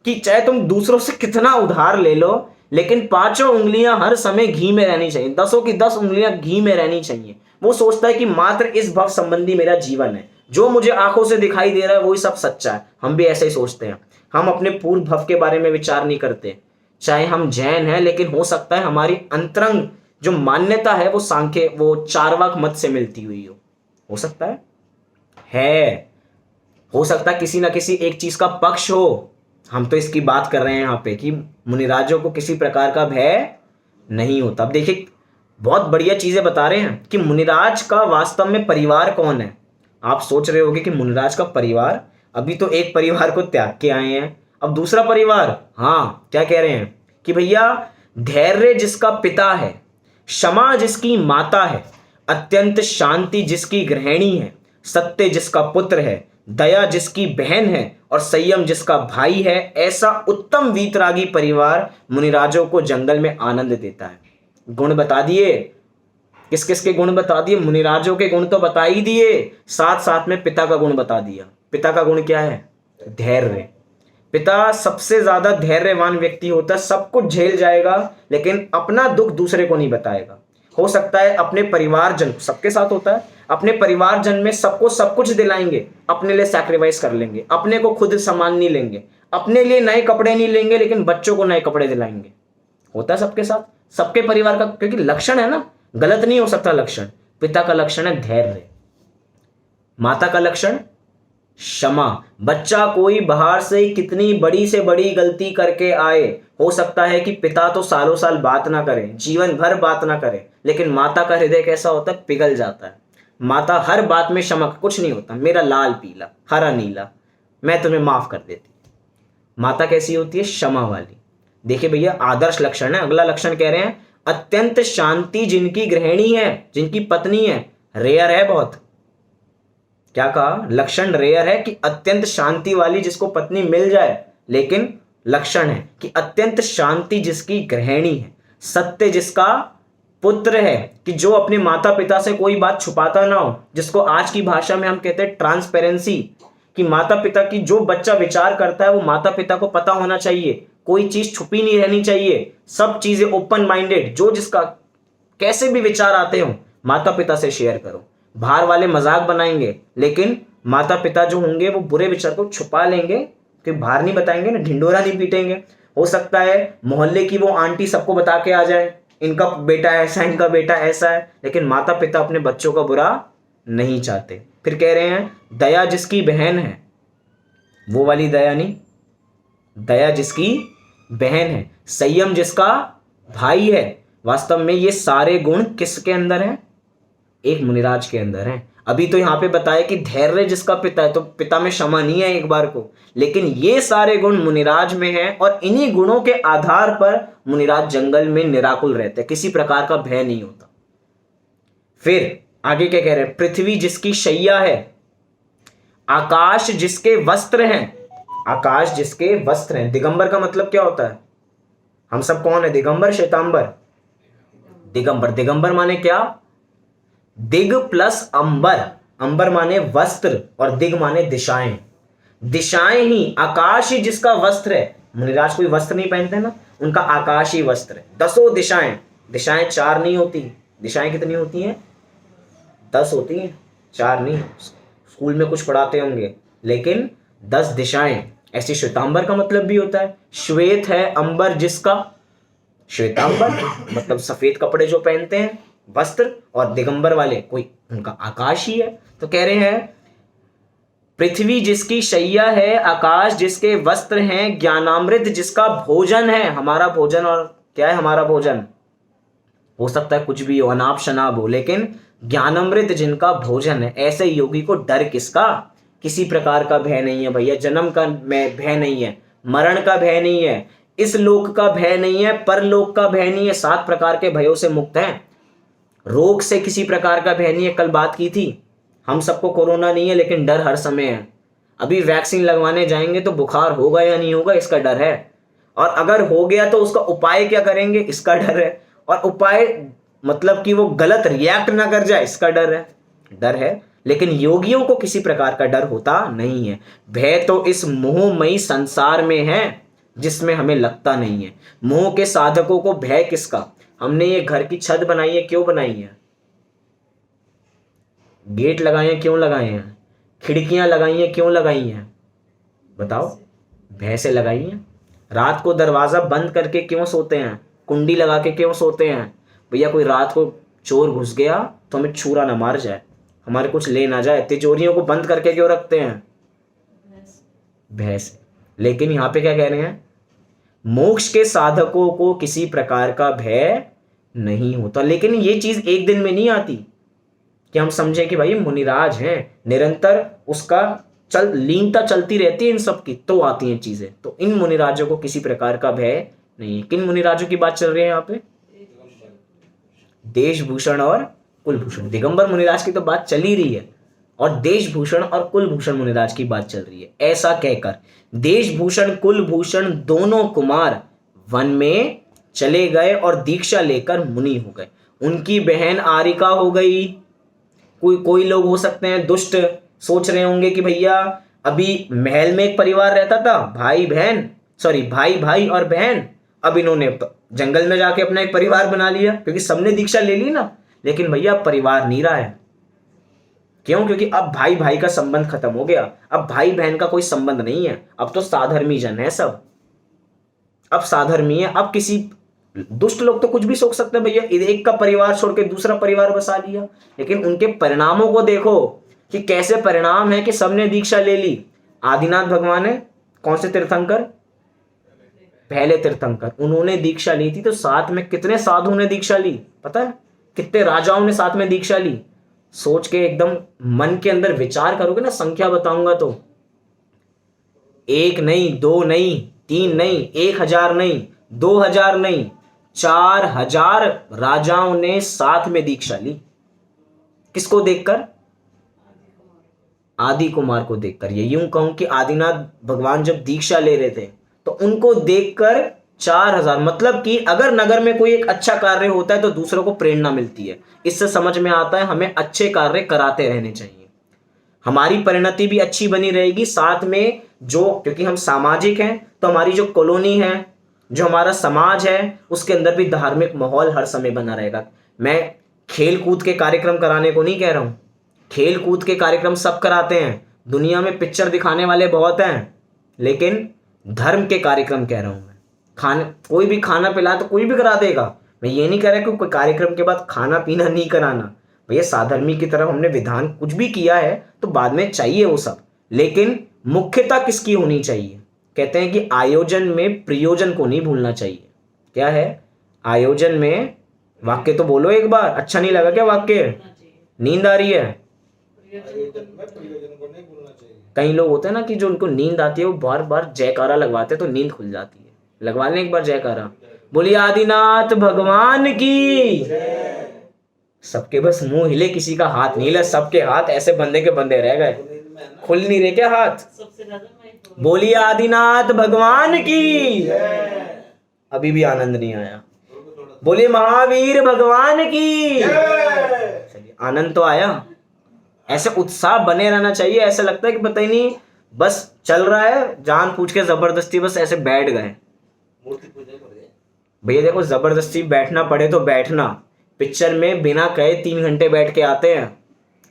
कि चाहे तुम दूसरों से कितना उधार ले लो लेकिन पांचों उंगलियां हर समय घी में रहनी चाहिए, 10 की 10 उंगलियां घी में रहनी चाहिए। वो सोचता है कि मात्र इस भव संबंधी मेरा जीवन है, जो मुझे आंखों से दिखाई दे रहा है वही सब सच्चा है। हम भी ऐसे ही सोचते हैं। हम अपने पूर्व भव के बारे में विचार नहीं करते। चाहे हम जैन हैं लेकिन हो सकता है हमारी अंतरंग जो मान्यता है वो सांख्य, वो चारवाक मत से मिलती हुई हो सकता है। हो सकता है किसी ना किसी एक चीज का पक्ष हो। हम तो इसकी बात कर रहे हैं यहाँ पे कि मुनिराजों को किसी प्रकार का भय नहीं होता। अब देखिए, बहुत बढ़िया चीजें बता रहे हैं कि मुनिराज का वास्तव में परिवार कौन है। आप सोच रहे होंगे कि मुनिराज का परिवार, अभी तो एक परिवार को त्याग के आए हैं, अब दूसरा परिवार। हाँ, क्या कह रहे हैं कि भैया धैर्य जिसका पिता है, क्षमा जिसकी माता है, अत्यंत शांति जिसकी गृहिणी है, सत्य जिसका पुत्र है, दया जिसकी बहन है और संयम जिसका भाई है, ऐसा उत्तम वीतरागी परिवार मुनिराजों को जंगल में आनंद देता है। गुण बता दिए, किस किस के गुण बता दिए? मुनिराजों के गुण तो बता ही दिए, साथ साथ में पिता का गुण बता दिया। पिता का गुण क्या है? धैर्य। पिता सबसे ज्यादा धैर्यवान व्यक्ति होता है, सब कुछ झेल जाएगा लेकिन अपना दुख दूसरे को नहीं बताएगा। हो सकता है अपने परिवारजन, सबके साथ होता है, अपने परिवारजन में सबको सब कुछ दिलाएंगे, अपने लिए सैक्रिफाइस कर लेंगे, अपने को खुद सामान नहीं लेंगे, अपने लिए नए कपड़े नहीं लेंगे लेकिन बच्चों को नए कपड़े दिलाएंगे। होता है सबके साथ, सबके परिवार का, क्योंकि लक्षण है ना, गलत नहीं हो सकता लक्षण। पिता का लक्षण है धैर्य, माता का लक्षण क्षमा। बच्चा कोई बाहर से कितनी बड़ी से बड़ी गलती करके आए, हो सकता है कि पिता तो सालों साल बात ना करे, जीवन भर बात ना करे, लेकिन माता का हृदय कैसा होता है? पिघल जाता है। माता हर बात में क्षमा, कुछ नहीं होता, मेरा लाल पीला हरा नीला, मैं तुम्हें माफ कर देती। माता कैसी होती है? क्षमा वाली। देखिए भैया, आदर्श लक्षण है। अगला लक्षण कह रहे हैं अत्यंत शांति जिनकी गृहिणी है, जिनकी पत्नी है। रेयर है बहुत। क्या कहा? लक्षण रेयर है कि अत्यंत शांति वाली जिसको पत्नी मिल जाए, लेकिन लक्षण है कि अत्यंत शांति जिसकी गृहिणी है, सत्य जिसका पुत्र है, कि जो अपने माता पिता से कोई बात छुपाता ना हो, जिसको आज की भाषा में हम कहते हैं ट्रांसपेरेंसी, कि माता पिता की जो बच्चा विचार करता है वो माता पिता को पता होना चाहिए, कोई चीज छुपी नहीं रहनी चाहिए, सब चीजें ओपन माइंडेड, जो जिसका कैसे भी विचार आते हो माता पिता से शेयर करो। बाहर वाले मजाक बनाएंगे लेकिन माता पिता जो होंगे वो बुरे विचार को छुपा लेंगे, कि बाहर नहीं बताएंगे ना, ढिंडोरा नहीं पीटेंगे। हो सकता है मोहल्ले की वो आंटी सबको बता के आ जाए इनका बेटा ऐसा, इनका बेटा ऐसा है, लेकिन माता पिता अपने बच्चों का बुरा नहीं चाहते। फिर कह रहे हैं दया जिसकी बहन है, वो वाली दया नहीं, दया जिसकी बहन है, संयम जिसका भाई है। वास्तव में ये सारे गुण किसके अंदर हैं? एक मुनिराज के अंदर हैं। अभी तो यहां पे बताया कि धैर्य जिसका पिता है, तो पिता में क्षमा नहीं है एक बार को, लेकिन ये सारे गुण मुनिराज में हैं और इन्हीं गुणों के आधार पर मुनिराज जंगल में निराकुल रहते हैं, किसी प्रकार का भय नहीं होता। फिर आगे क्या कह रहे हैं? पृथ्वी जिसकी शैया है, आकाश जिसके वस्त्र हैं, आकाश जिसके वस्त्र हैं। दिगंबर का मतलब क्या होता है? हम सब कौन है? दिगंबर, श्वेतांबर? दिगंबर। दिगंबर माने क्या? दिग प्लस अंबर। अंबर माने वस्त्र और दिग माने दिशाएं। दिशाएं ही, आकाश ही जिसका वस्त्र है। मुनिराज कोई वस्त्र नहीं पहनते ना, उनका आकाश ही वस्त्र है। 10 दिशाएं, दिशाएं 4 नहीं होती। दिशाएं कितनी होती हैं? 10 होती हैं, 4 नहीं। स्कूल में कुछ पढ़ाते होंगे, लेकिन 10 दिशाएं। ऐसी श्वेतांबर का मतलब भी होता है। श्वेत है अंबर जिसका, श्वेतांबर मतलब सफेद कपड़े जो पहनते हैं, वस्त्र, और दिगंबर वाले कोई उनका आकाश ही है। तो कह रहे हैं पृथ्वी जिसकी शैया है, आकाश जिसके वस्त्र हैं, ज्ञानामृत जिसका भोजन है। हमारा भोजन, और क्या है हमारा भोजन? हो सकता है कुछ भी हो, अनाप शनाप हो, लेकिन ज्ञानामृत जिनका भोजन है, ऐसे योगी को डर किसका? किसी प्रकार का भय नहीं है भैया। जन्म का भय नहीं है, मरण का भय नहीं है, इस लोक का भय नहीं है, परलोक का भय नहीं है। 7 प्रकार के भयों से मुक्त हैं। रोग से किसी प्रकार का भय नहीं है। कल बात की थी, हम सबको कोरोना नहीं है, लेकिन डर हर समय है। अभी वैक्सीन लगवाने जाएंगे तो बुखार होगा या नहीं होगा, इसका डर है। और अगर हो गया तो उसका उपाय क्या करेंगे, इसका डर है। और उपाय मतलब कि वो गलत रिएक्ट ना कर जाए, इसका डर है। लेकिन योगियों को किसी प्रकार का डर होता नहीं है। भय तो इस मोहमयी संसार में है जिसमें हमें लगता नहीं है। मोह के साधकों को भय किसका? हमने ये घर की छत बनाई है, क्यों बनाई है? गेट लगाए हैं, क्यों लगाए हैं? खिड़कियां लगाई हैं, क्यों लगाई हैं? बताओ, भय से लगाई हैं। रात को दरवाजा बंद करके क्यों सोते हैं? कुंडी लगा के क्यों सोते हैं? भैया कोई रात को चोर घुस गया तो हमें छुरा ना मार जाए, हमारे कुछ ले ना जाए। तिजोरियों को बंद करके क्यों रखते हैं? भय से। लेकिन यहां पे क्या कह रहे हैं? मोक्ष के साधकों को किसी प्रकार का भय नहीं होता। लेकिन ये चीज एक दिन में नहीं आती कि हम समझें कि भाई मुनिराज हैं, निरंतर उसका लीनता चलती रहती है इन सब की, तो आती हैं चीजें। तो इन मुनिराजों को किसी प्रकार का भय नहीं है। किन मुनिराजों की बात चल रही है यहाँ पे? देशभूषण और कुलभूषण। दिगंबर मुनिराज की तो बात चल ही रही है, और देशभूषण और कुलभूषण मुनिराज की बात चल रही है। ऐसा कहकर देशभूषण कुलभूषण दोनों कुमार वन में चले गए और दीक्षा लेकर मुनि हो गए। उनकी बहन आरिका हो गई। कोई लोग हो सकते हैं दुष्ट, सोच रहे होंगे कि भैया अभी महल में एक परिवार रहता था, भाई भाई और बहन, अब इन्होंने जंगल में जाके अपना एक परिवार बना लिया, क्योंकि सबने दीक्षा ले ली ना। लेकिन भैया परिवार नहीं रहा है। क्यों? क्योंकि अब भाई भाई का संबंध खत्म हो गया, अब भाई बहन का कोई संबंध नहीं है। अब तो साधर्मी जन है सब, अब साधर्मी है। अब किसी दुष्ट लोग तो कुछ भी सोच सकते हैं, भैया एक का परिवार छोड़ के दूसरा परिवार बसा लिया। लेकिन उनके परिणामों को देखो कि कैसे परिणाम है कि सबने दीक्षा ले ली। आदिनाथ भगवान है कौन से तीर्थंकर? पहले तीर्थंकर। उन्होंने दीक्षा ली थी तो साथ में कितने साधु ने दीक्षा ली पता है? कितने राजाओं ने साथ में दीक्षा ली? सोच के एकदम मन के अंदर विचार करोगे ना, संख्या बताऊंगा तो 1 नहीं, 2 नहीं, 3 नहीं, 1000 नहीं, 2000 नहीं, 4000 राजाओं ने साथ में दीक्षा ली। किसको देखकर? आदि कुमार को देखकर। ये यूं कहूं कि आदिनाथ भगवान जब दीक्षा ले रहे थे तो उनको देखकर 4000, मतलब कि अगर नगर में कोई एक अच्छा कार्य होता है तो दूसरों को प्रेरणा मिलती है। इससे समझ में आता है हमें अच्छे कार्य कराते रहने चाहिए, हमारी परिणति भी अच्छी बनी रहेगी। साथ में जो, क्योंकि हम सामाजिक हैं, तो हमारी जो कॉलोनी है, जो हमारा समाज है, उसके अंदर भी धार्मिक माहौल हर समय बना रहेगा। मैं खेल कूद के कार्यक्रम कराने को नहीं कह रहा हूं, खेल कूद के कार्यक्रम सब कराते हैं, दुनिया में पिक्चर दिखाने वाले बहुत हैं, लेकिन धर्म के कार्यक्रम कह रहा हूं मैं। कोई भी खाना पिला तो कोई भी करा देगा। मैं ये नहीं कह रहा कि कोई कार्यक्रम के बाद खाना पीना नहीं कराना। भैया साधर्मी की तरफ हमने विधान कुछ भी किया है तो बाद में चाहिए वो सब, लेकिन मुख्यता किसकी होनी चाहिए? कहते हैं कि आयोजन में प्रयोजन को नहीं भूलना चाहिए। क्या है आयोजन में? वाक्य तो बोलो एक बार, अच्छा नहीं लगा क्या वाक्य? नींद आ रही है? कई लोग होते हैं ना कि जो उनको नींद आती है वो बार बार जयकारा लगवाते हैं तो नींद खुल जाती है। लगवा लें एक बार जयकारा, बोलिए आदिनाथ भगवान की। सबके बस मुंह हिले, किसी का हाथ नहीं हिला, सबके हाथ ऐसे बंदे के बंदे रह गए, खुल नहीं रहे क्या हाथ? बोलिए आदिनाथ भगवान की। अभी भी आनंद नहीं आया। बोलिए महावीर भगवान की। चलिए आनंद तो आया। ऐसे उत्साह बने रहना चाहिए। ऐसा लगता है कि पता ही नहीं बस चल रहा है, जान पूछ के जबरदस्ती बस ऐसे बैठ गए। भैया देखो, जबरदस्ती बैठना पड़े तो बैठना। पिक्चर में बिना कहे 3 घंटे बैठ के आते हैं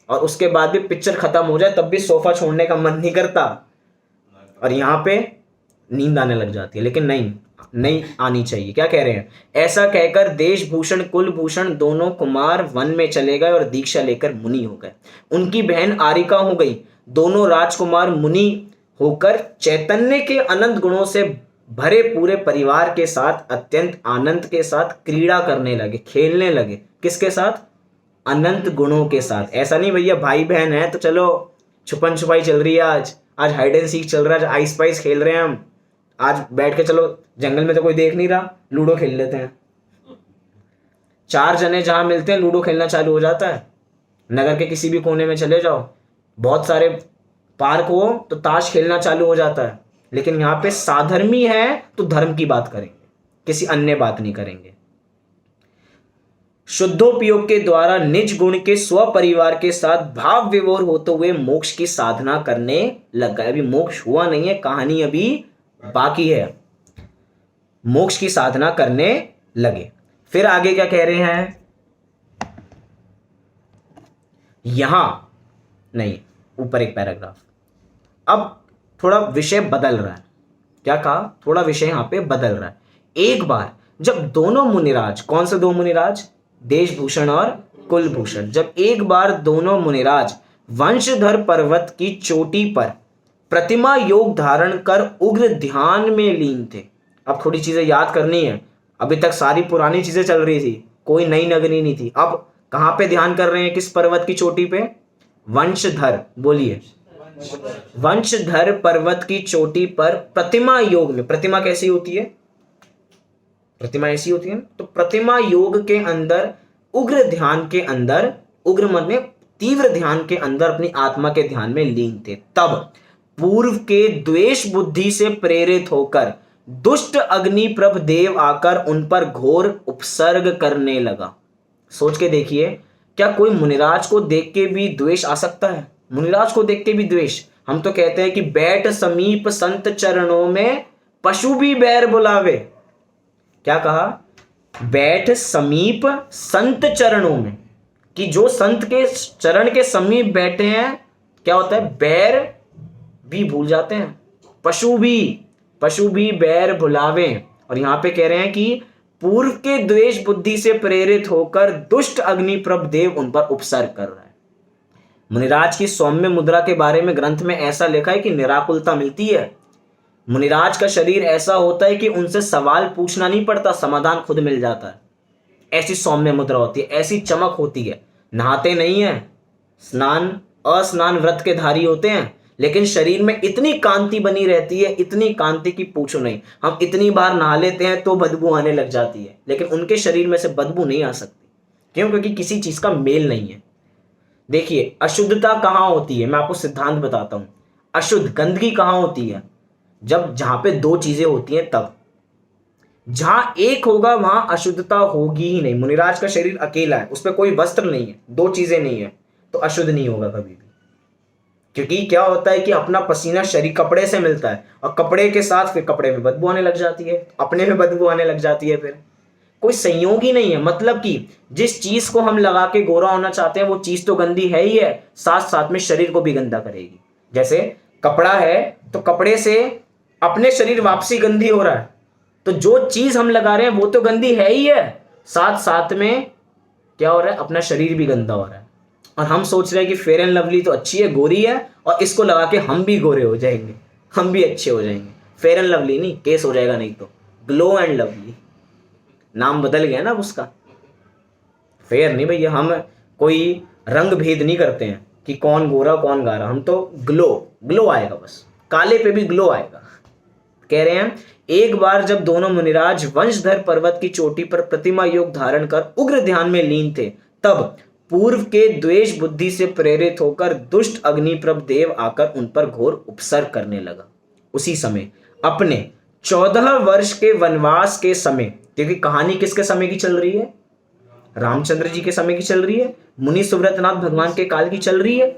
और उसके बाद भी पिक्चर खत्म हो जाए तब भी सोफा छोड़ने का मन नहीं करता, और यहाँ पे नींद आने लग जाती है। लेकिन नहीं, नहीं आनी चाहिए। क्या कह रहे हैं? ऐसा कहकर देशभूषण कुलभूषण दोनों कुमार वन में चले गए और दीक्षा लेकर मुनि हो गए। उनकी बहन आरिका हो गई। दोनों राजकुमार मुनि होकर चैतन्य के अनंत गुणों से भरे पूरे परिवार के साथ अत्यंत आनंद के साथ क्रीड़ा करने लगे, खेलने लगे। किसके साथ? अनंत गुणों के साथ। ऐसा नहीं भैया भाई बहन है तो चलो छुपन छुपाई चल रही है, आज हाइड एंड सीक चल रहा है, आज आइस पाइस खेल रहे हैं हम, आज बैठ के चलो जंगल में तो कोई देख नहीं रहा, लूडो खेल लेते हैं। 4 जने जहां मिलते हैं लूडो खेलना चालू हो जाता है। नगर के किसी भी कोने में चले जाओ, बहुत सारे पार्क हो तो ताश खेलना चालू हो जाता है। लेकिन यहाँ पे साधर्मी है तो धर्म की बात करेंगे, किसी अन्य बात नहीं करेंगे। शुद्धोपयोग के द्वारा निज गुण के स्व परिवार के साथ भाव विभोर होते हुए मोक्ष की साधना करने लग गए। अभी मोक्ष हुआ नहीं है, कहानी अभी बाकी है। मोक्ष की साधना करने लगे। फिर आगे क्या कह रहे हैं? यहां नहीं, ऊपर एक पैराग्राफ। अब थोड़ा विषय बदल रहा है। क्या कहा? थोड़ा विषय यहां पे बदल रहा है। एक बार जब दोनों मुनिराज, कौन से 2 मुनिराज? देशभूषण और कुलभूषण। जब एक बार दोनों मुनिराज वंशधर पर्वत की चोटी पर प्रतिमा योग धारण कर उग्र ध्यान में लीन थे। अब थोड़ी चीजें याद करनी है। अभी तक सारी पुरानी चीजें चल रही थी, कोई नई नगरी नहीं थी। अब कहां पे ध्यान कर रहे हैं? किस पर्वत की चोटी पे? वंशधर, बोलिए। वंशधर पर्वत की चोटी पर प्रतिमा योग में। प्रतिमा कैसी होती है? प्रतिमा ऐसी होती है ना। तो प्रतिमा योग के अंदर, उग्र ध्यान के अंदर, उग्र मन में तीव्र ध्यान के अंदर अपनी आत्मा के ध्यान में लीन थे। तब पूर्व के द्वेष बुद्धि से प्रेरित होकर दुष्ट अग्निप्रभ देव आकर उन पर घोर उपसर्ग करने लगा। सोच के देखिए, क्या कोई मुनिराज को देख के भी द्वेष आ सकता है? मुनिराज को देख के भी द्वेष। हम तो कहते हैं कि बैठ समीप संत चरणों में पशु भी बैर बुलावे। क्या कहा? बैठ समीप संत चरणों में, कि जो संत के चरण के समीप बैठे हैं क्या होता है? बैर भी भूल जाते हैं। पशु भी बैर भुलावे। और यहां पे कह रहे हैं कि पूर्व के द्वेष बुद्धि से प्रेरित होकर दुष्ट अग्निप्रभ देव उन पर उपसर्ग कर रहा है। मुनिराज की सौम्य मुद्रा के बारे में ग्रंथ में ऐसा लिखा है कि निराकुलता मिलती है। मुनिराज का शरीर ऐसा होता है कि उनसे सवाल पूछना नहीं पड़ता, समाधान खुद मिल जाता है। ऐसी सौम्य मुद्रा होती है, ऐसी चमक होती है। नहाते नहीं है, अस्नान व्रत के धारी होते हैं, लेकिन शरीर में इतनी कांति बनी रहती है, इतनी कांति की पूछो नहीं। हम इतनी बार नहा लेते हैं तो बदबू आने लग जाती है, लेकिन उनके शरीर में से बदबू नहीं आ सकती। क्यों? क्योंकि किसी चीज का मेल नहीं है। देखिए, अशुद्धता कहाँ होती है? मैं आपको सिद्धांत बताता हूं। अशुद्ध गंदगी कहाँ होती है? जहां पे 2 चीजें होती हैं तब। जहां एक होगा वहां अशुद्धता होगी ही नहीं। मुनिराज का शरीर अकेला है, उस पर कोई वस्त्र नहीं है, 2 चीजें नहीं है, तो अशुद्ध नहीं होगा कभी भी। क्योंकि क्या होता है कि अपना पसीना शरीर कपड़े से मिलता है, और कपड़े के साथ फिर कपड़े में बदबू आने लग जाती है, अपने में बदबू आने लग जाती है। फिर कोई संयोग ही नहीं है। मतलब कि जिस चीज को हम लगा के गोरा होना चाहते हैं वो चीज तो गंदी है ही है, साथ साथ में शरीर को भी गंदा करेगी। जैसे कपड़ा है तो कपड़े से अपने शरीर वापसी गंदी हो रहा है, तो जो चीज हम लगा रहे हैं वो तो गंदी है ही है, साथ साथ में क्या हो रहा है? अपना शरीर भी गंदा हो रहा है। और हम सोच रहे हैं कि फेयर एंड लवली तो अच्छी है, गोरी है, और इसको लगा के हम भी गोरे हो जाएंगे, हम भी अच्छे हो जाएंगे। फेयर एंड लवली नहीं, केस हो जाएगा नहीं तो ग्लो एंड लवली, नाम बदल गया ना उसका। फेयर नहीं भैया, हम कोई रंग भेद नहीं करते हैं कि कौन गोरा कौन गारा, हम तो ग्लो आएगा, बस काले पे भी ग्लो आएगा। कह रहे हैं, एक बार जब दोनों मुनिराज वंशधर पर्वत की चोटी पर प्रतिमा योग धारण कर उग्र ध्यान में लीन थे, तब पूर्व के द्वेष बुद्धि से प्रेरित होकर दुष्ट अग्निप्रभ देव आकर उन पर घोर उपसर्ग करने लगा। उसी समय अपने 14 वर्ष के वनवास के समय, क्योंकि कहानी किसके समय की चल रही है? रामचंद्र जी के समय की चल रही है, मुनि सुव्रतनाथ भगवान के काल की चल रही है।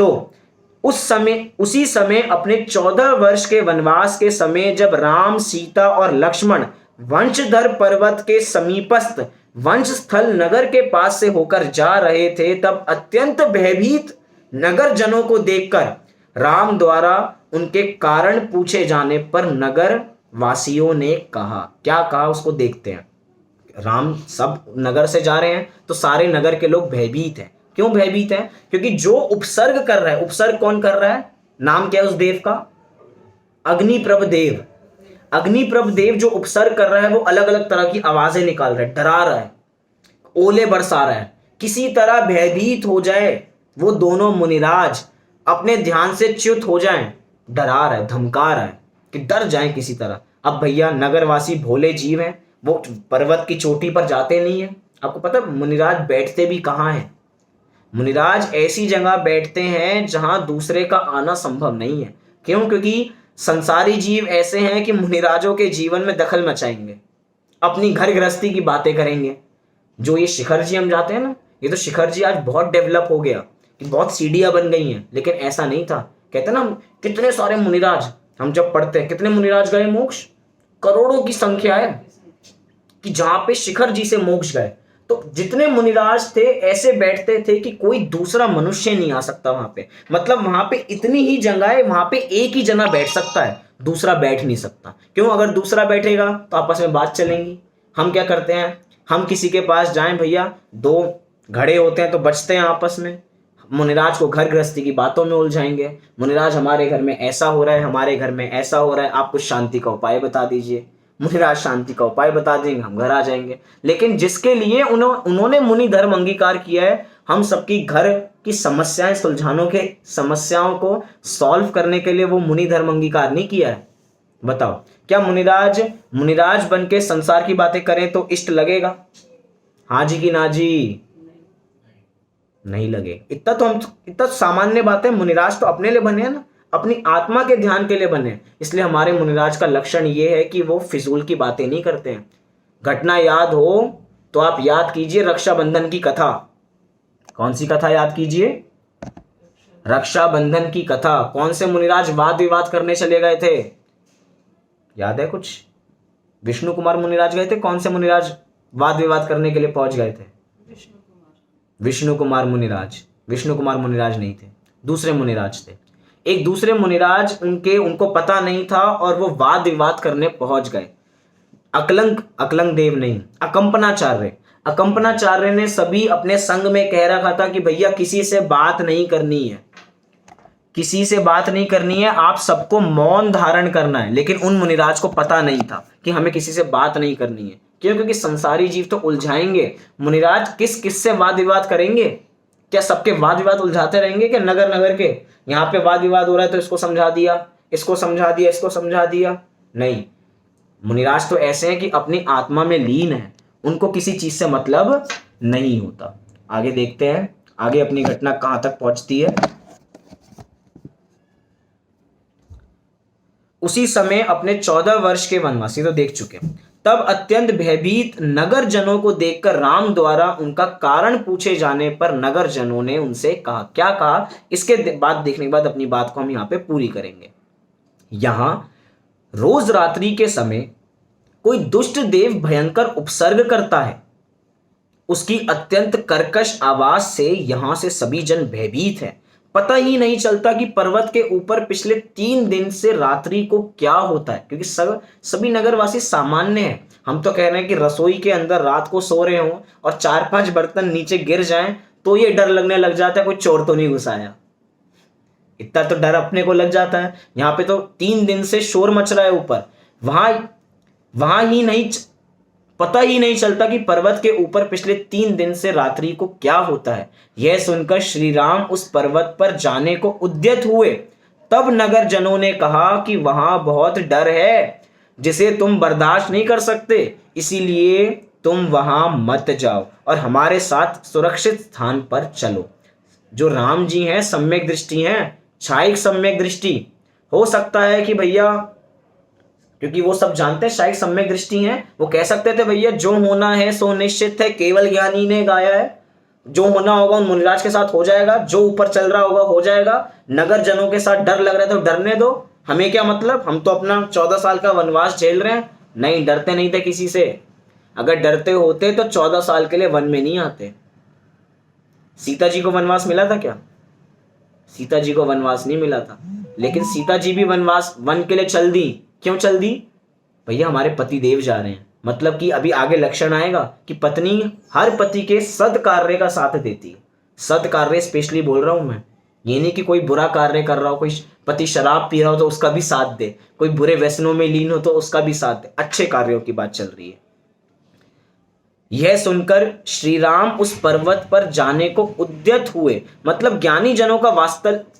तो उसी समय अपने 14 वर्ष के वनवास के समय जब राम, सीता और लक्ष्मण वंशधर पर्वत के समीपस्थ वंशस्थल नगर के पास से होकर जा रहे थे, तब अत्यंत भयभीत नगर जनों को देखकर राम द्वारा उनके कारण पूछे जाने पर नगर वासियों ने कहा। क्या कहा उसको देखते हैं। राम सब नगर से जा रहे हैं तो सारे नगर के लोग भयभीत हैं। क्यों भयभीत हैं? क्योंकि जो उपसर्ग कर रहा है, उपसर्ग कौन कर रहा है? नाम क्या है उस देव का? अग्निप्रभ देव। अग्निप्रभ देव जो उपसर्ग कर रहा है वो अलग अलग तरह की आवाजें निकाल रहा है, डरा रहा है, ओले बरसा रहा है, किसी तरह भयभीत हो जाए वो दोनों मुनिराज, अपने ध्यान से च्युत हो जाएं, डरा रहा है, धमका रहा है कि डर जाएं किसी तरह। अब भैया नगरवासी भोले जीव हैं, वो पर्वत की चोटी पर जाते नहीं है। आपको पता है मुनिराज बैठते भी कहाँ हैं? मुनिराज ऐसी जगह बैठते हैं जहां दूसरे का आना संभव नहीं है। क्यों? क्योंकि संसारी जीव ऐसे हैं कि मुनिराजों के जीवन में दखल मचाएंगे, अपनी घर गृहस्थी की बातें करेंगे। जो ये शिखर जी हम जाते हैं ना, ये तो शिखर जी आज बहुत डेवलप हो गया कि बहुत सीढ़ियां बन गई हैं, लेकिन ऐसा नहीं था। कहते हैं ना कितने सारे मुनिराज, हम जब पढ़ते हैं कितने मुनिराज गए मोक्ष, करोड़ों की संख्या है कि जहां पे शिखर जी से मोक्ष गए। तो जितने मुनिराज थे ऐसे बैठते थे कि कोई दूसरा मनुष्य नहीं आ सकता वहां पे। मतलब वहां पे इतनी ही जगह है, वहां पे एक ही जना बैठ सकता है, दूसरा बैठ नहीं सकता। क्यों? अगर दूसरा बैठेगा तो आपस में बात चलेंगी। हम क्या करते हैं, हम किसी के पास जाएं भैया, दो घड़े होते हैं तो बचते हैं आपस में। मुनिराज को घर गृहस्थी की बातों में उलझाएंगे। मुनिराज हमारे घर में ऐसा हो रहा है, हमारे घर में ऐसा हो रहा है, आप कुछ शांति का उपाय बता दीजिए। मुनिराज शांति का उपाय बता देंगे, हम घर आ जाएंगे। लेकिन जिसके लिए उन्होंने मुनि धर्म अंगीकार किया है, हम सबकी घर की समस्याएं सुलझाने के, समस्याओं को सॉल्व करने के लिए वो मुनि धर्म अंगीकार नहीं किया है। बताओ क्या मुनिराज बन के संसार की बातें करें तो इष्ट लगेगा? हाँ जी कि ना जी? नहीं लगे। इतना सामान्य बात है। मुनिराज तो अपने लिए बने हैं ना, अपनी आत्मा के ध्यान के लिए बने। इसलिए हमारे मुनिराज का लक्षण ये है कि वो फिजूल की बातें नहीं करते हैं। घटना याद हो तो आप याद कीजिए रक्षाबंधन की कथा। कौन सी कथा याद कीजिए? रक्षाबंधन की कथा। कौन से मुनिराज वाद विवाद करने चले गए थे? याद है कुछ? विष्णु कुमार मुनिराज गए थे। कौन से मुनिराज वाद विवाद करने के लिए पहुंच गए थे? विष्णु कुमार मुनिराज। विष्णु कुमार मुनिराज नहीं थे, दूसरे मुनिराज थे। एक दूसरे मुनिराज उनको पता नहीं था और वो वाद विवाद करने पहुंच गए। अकलंग देव नहीं, अकंपनाचार्य ने सभी अपने संग में कह रखा था कि भैया किसी से बात नहीं करनी है, किसी से बात नहीं करनी है, आप सबको मौन धारण करना है। लेकिन उन मुनिराज को पता नहीं था कि हमें किसी से बात नहीं करनी है। क्यों? क्योंकि संसारी जीव तो उलझाएंगे। मुनिराज किस से वाद विवाद करेंगे? क्या सबके वाद विवाद उलझाते रहेंगे? क्या नगर के यहाँ पे वाद विवाद हो रहा है तो इसको समझा दिया, इसको समझा दिया, इसको समझा दिया? नहीं, मुनिराज तो ऐसे हैं कि अपनी आत्मा में लीन है, उनको किसी चीज से मतलब नहीं होता। आगे देखते हैं, आगे अपनी घटना कहां तक पहुंचती है। उसी समय अपने 14 वर्ष के वनवासी तो देख चुके, तब अत्यंत भयभीत नगर जनों को देखकर राम द्वारा उनका कारण पूछे जाने पर नगर जनों ने उनसे कहा। क्या कहा? इसके बाद देखने के बाद अपनी बात को हम यहाँ पे पूरी करेंगे। यहां रोज रात्रि के समय कोई दुष्ट देव भयंकर उपसर्ग करता है। उसकी अत्यंत कर्कश आवाज से यहां से सभी जन भयभीत हैं। पता ही नहीं चलता कि पर्वत के ऊपर पिछले 3 दिन से रात्रि को क्या होता है, क्योंकि सभी नगरवासी सामान्य हैं। हम तो कह रहे हैं कि रसोई के अंदर रात को सो रहे हों और 4-5 बर्तन नीचे गिर जाएं तो ये डर लगने लग जाता है कोई चोर तो नहीं घुसाया। इतना तो डर अपने को लग जाता है। यहाँ पे तो 3 दिन से शोर मच रहा है ऊपर, वहां ही नहीं, पता ही नहीं चलता कि पर्वत के ऊपर पिछले 3 दिन से रात्रि को क्या होता है। यह सुनकर श्री राम उस पर्वत पर जाने को उद्यत हुए। तब नगर जनों ने कहा कि वहां बहुत डर है जिसे तुम बर्दाश्त नहीं कर सकते, इसीलिए तुम वहां मत जाओ और हमारे साथ सुरक्षित स्थान पर चलो। जो राम जी हैं सम्यक दृष्टि हैं, शायिक सम्यक दृष्टि। हो सकता है कि भैया, क्योंकि वो सब जानते हैं शायद सम्यक दृष्टि हैं, वो कह सकते थे भैया जो होना है सो निश्चित है, केवल ज्ञानी ने गाया है। जो होना होगा उन मुनिराज के साथ हो जाएगा, जो ऊपर चल रहा होगा हो जाएगा, नगर जनों के साथ डर लग रहा है तो डरने दो, हमें क्या मतलब, हम तो अपना 14 साल का वनवास झेल रहे हैं। नहीं, डरते नहीं थे किसी से। अगर डरते होते तो 14 साल के लिए वन में नहीं आते। सीता जी को वनवास मिला था क्या? सीता जी को वनवास नहीं मिला था, लेकिन सीता जी भी वन के लिए चल दी। क्यों चल दी? भैया हमारे पति देव जा रहे हैं, मतलब कि अभी आगे लक्षण आएगा कि पत्नी हर पति के सद्कार्य का साथ देती है। सद्कार्य स्पेशली बोल रहा हूं मैं, ये नहीं कि कोई बुरा कार्य कर रहा हो, कोई पति शराब पी रहा हो तो उसका भी साथ दे, कोई बुरे व्यसनों में लीन हो तो उसका भी साथ दे, अच्छे कार्यों की बात चल रही है। यह सुनकर श्री राम उस पर्वत पर जाने को उद्यत हुए। मतलब ज्ञानी जनों का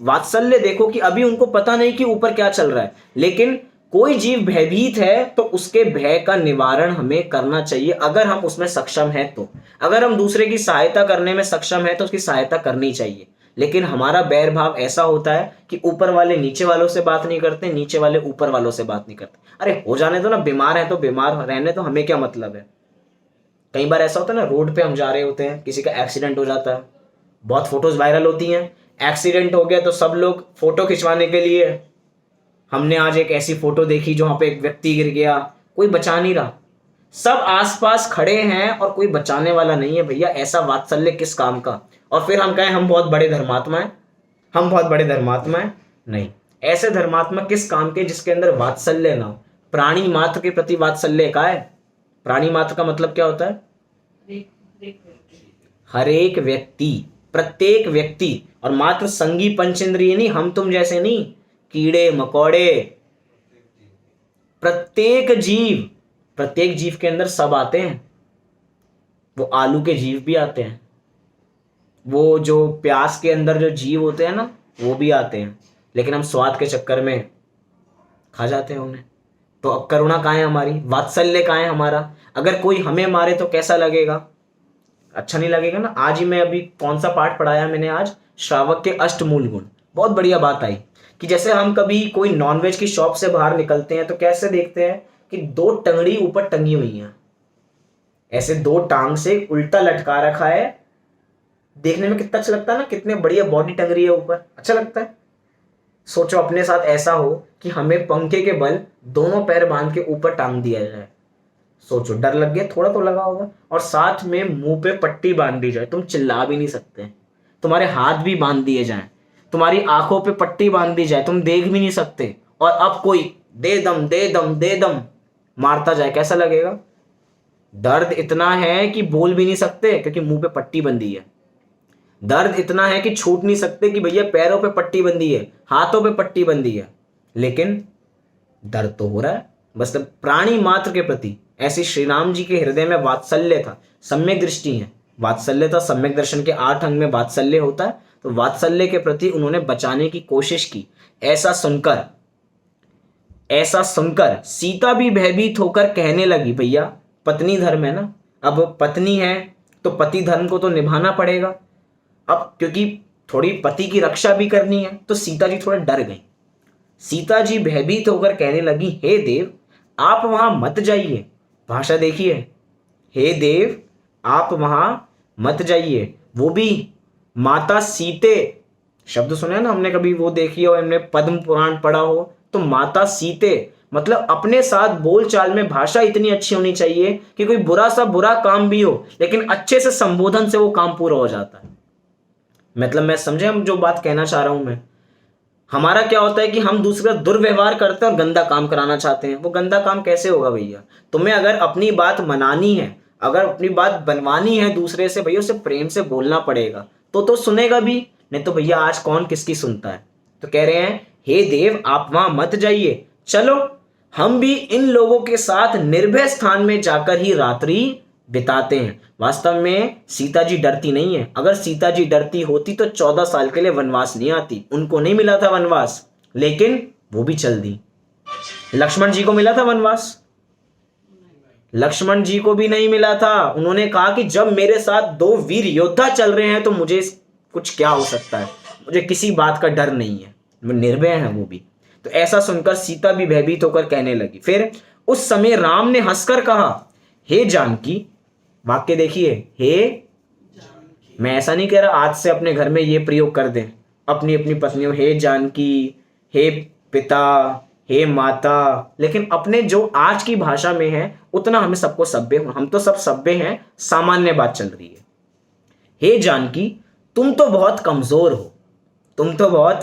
वात्सल्य देखो कि अभी उनको पता नहीं कि ऊपर क्या चल रहा है, लेकिन कोई जीव भयभीत है तो उसके भय का निवारण हमें करना चाहिए, अगर हम उसमें सक्षम हैं तो। अगर हम दूसरे की सहायता करने में सक्षम है तो उसकी सहायता करनी चाहिए। लेकिन हमारा बैर भाव ऐसा होता है कि ऊपर वाले नीचे वालों से बात नहीं करते, नीचे वाले ऊपर वालों से बात नहीं करते। अरे हो जाने दो ना, बीमार है तो बीमार रहने तो, हमें क्या मतलब है। कई बार ऐसा होता है ना, रोड पे हम जा रहे होते हैं, किसी का एक्सीडेंट हो जाता है, बहुत फोटोज वायरल होती हैं, एक्सीडेंट हो गया तो सब लोग फोटो खिंचवाने के लिए। हमने आज एक ऐसी फोटो देखी जहां पे एक व्यक्ति गिर गया, कोई बचा नहीं रहा, सब आसपास खड़े हैं और कोई बचाने वाला नहीं है। भैया ऐसा वात्सल्य किस काम का? और फिर हम कहें हम बहुत बड़े धर्मात्मा हैं, हम बहुत बड़े धर्मात्मा हैं। नहीं, ऐसे धर्मात्मा किस काम के जिसके अंदर वात्सल्य ना हो। प्राणी मात्र के प्रति वात्सल्य का है। प्राणी मात्र का मतलब क्या होता है? हर एक व्यक्ति, प्रत्येक व्यक्ति, और मात्र संगी पंचेंद्रिय नहीं, हम तुम जैसे नहीं, कीड़े मकोड़े, प्रत्येक जीव, प्रत्येक जीव के अंदर सब आते हैं। वो आलू के जीव भी आते हैं, वो जो प्याज के अंदर जो जीव होते हैं ना वो भी आते हैं, लेकिन हम स्वाद के चक्कर में खा जाते हैं उन्हें। तो अब करुणा कहाँ है हमारी, वात्सल्य कहाँ है हमारा? अगर कोई हमें मारे तो कैसा लगेगा? अच्छा नहीं लगेगा ना। आज ही मैं अभी कौन सा पाठ पढ़ाया मैंने आज, श्रावक के अष्टमूल गुण, बहुत बढ़िया बात आई कि जैसे हम कभी कोई नॉनवेज की शॉप से बाहर निकलते हैं तो कैसे देखते हैं कि दो टंगड़ी ऊपर टंगी हुई हैं, ऐसे दो टांग से उल्टा लटका रखा है। देखने में कितना अच्छा लगता है ना, कितने बढ़िया बॉडी टंग रही है ऊपर, अच्छा लगता है। सोचो अपने साथ ऐसा हो कि हमें पंखे के बल दोनों पैर बांध के ऊपर टांग दिया जाए। सोचो, डर लग गया, थोड़ा तो लगा होगा। और साथ में मुंह पे पट्टी बांध दी जाए, तुम चिल्ला भी नहीं सकते, तुम्हारे हाथ भी बांध दिए जाएं, तुम्हारी आंखों पे पट्टी बांध दी जाए, तुम देख भी नहीं सकते, और अब कोई दे दम दे दम दे दम मारता जाए, कैसा लगेगा? दर्द इतना है कि बोल भी नहीं सकते क्योंकि मुंह पे पट्टी बंधी है। दर्द इतना है कि छूट नहीं सकते कि भैया पैरों पे पट्टी बंधी है, हाथों पे पट्टी बंधी है, लेकिन दर्द तो हो रहा है। बस प्राणी मात्र के प्रति ऐसे श्री राम जी के हृदय में वात्सल्य था, सम्यक दृष्टि है, वात्सल्य था। सम्यक दर्शन के 8 अंग में वात्सल्य होता है, तो वात्सल्य के प्रति उन्होंने बचाने की कोशिश की। ऐसा सुनकर सीता भी भयभीत होकर कहने लगी, भैया पत्नी धर्म है ना, अब पत्नी है तो पति धर्म को तो निभाना पड़ेगा। अब क्योंकि थोड़ी पति की रक्षा भी करनी है, तो सीता जी थोड़ा डर गई। सीता जी भयभीत होकर कहने लगी, हे देव आप वहां मत जाइए। भाषा देखिए, हे देव आप वहां मत जाइए। वो भी माता सीते शब्द सुने ना हमने, कभी वो देखी हो, हमने पद्म पुराण पढ़ा हो, तो माता सीते मतलब अपने साथ बोलचाल में भाषा इतनी अच्छी होनी चाहिए कि कोई बुरा काम भी हो लेकिन अच्छे से संबोधन से वो काम पूरा हो जाता है। मतलब मैं समझे हम जो बात कहना चाह रहा हूं मैं। हमारा क्या होता है कि हम दूसरे का दुर्व्यवहार करते हैं और गंदा काम कराना चाहते हैं। वो गंदा काम कैसे होगा भैया? तुम्हें अगर अपनी बात मनानी है, अगर अपनी बात बनवानी है दूसरे से, भैया उसे प्रेम से बोलना पड़ेगा, तो सुनेगा भी, नहीं तो भैया आज कौन किसकी सुनता है। तो कह रहे हैं, हे देव आप वहां मत जाइए, चलो हम भी इन लोगों के साथ निर्भय स्थान में जाकर ही रात्रि बिताते हैं। वास्तव में सीता जी डरती नहीं है। अगर सीता जी डरती होती तो 14 साल के लिए वनवास नहीं आती। उनको नहीं मिला था वनवास, लेकिन वो भी चल दी। लक्ष्मण जी को मिला था वनवास? लक्ष्मण जी को भी नहीं मिला था। उन्होंने कहा कि जब मेरे साथ 2 वीर योद्धा चल रहे हैं तो मुझे कुछ क्या हो सकता है, मुझे किसी बात का डर नहीं है, वो निर्भय है वो भी। तो ऐसा सुनकर सीता भी भयभीत होकर कहने लगी। फिर उस समय राम ने हंसकर कहा, हे जानकी, वाक्य देखिए, हे मैं ऐसा नहीं कह रहा आज से अपने घर में ये प्रयोग कर दें, अपनी अपनी पत्नियों, हे जानकी, हे पिता, हे माता, लेकिन अपने जो आज की भाषा में है उतना हमें सबको सभ्य, हम तो सब सभ्य हैं, सामान्य बात चल रही है। हे जानकी, तुम तो बहुत कमजोर हो, तुम तो बहुत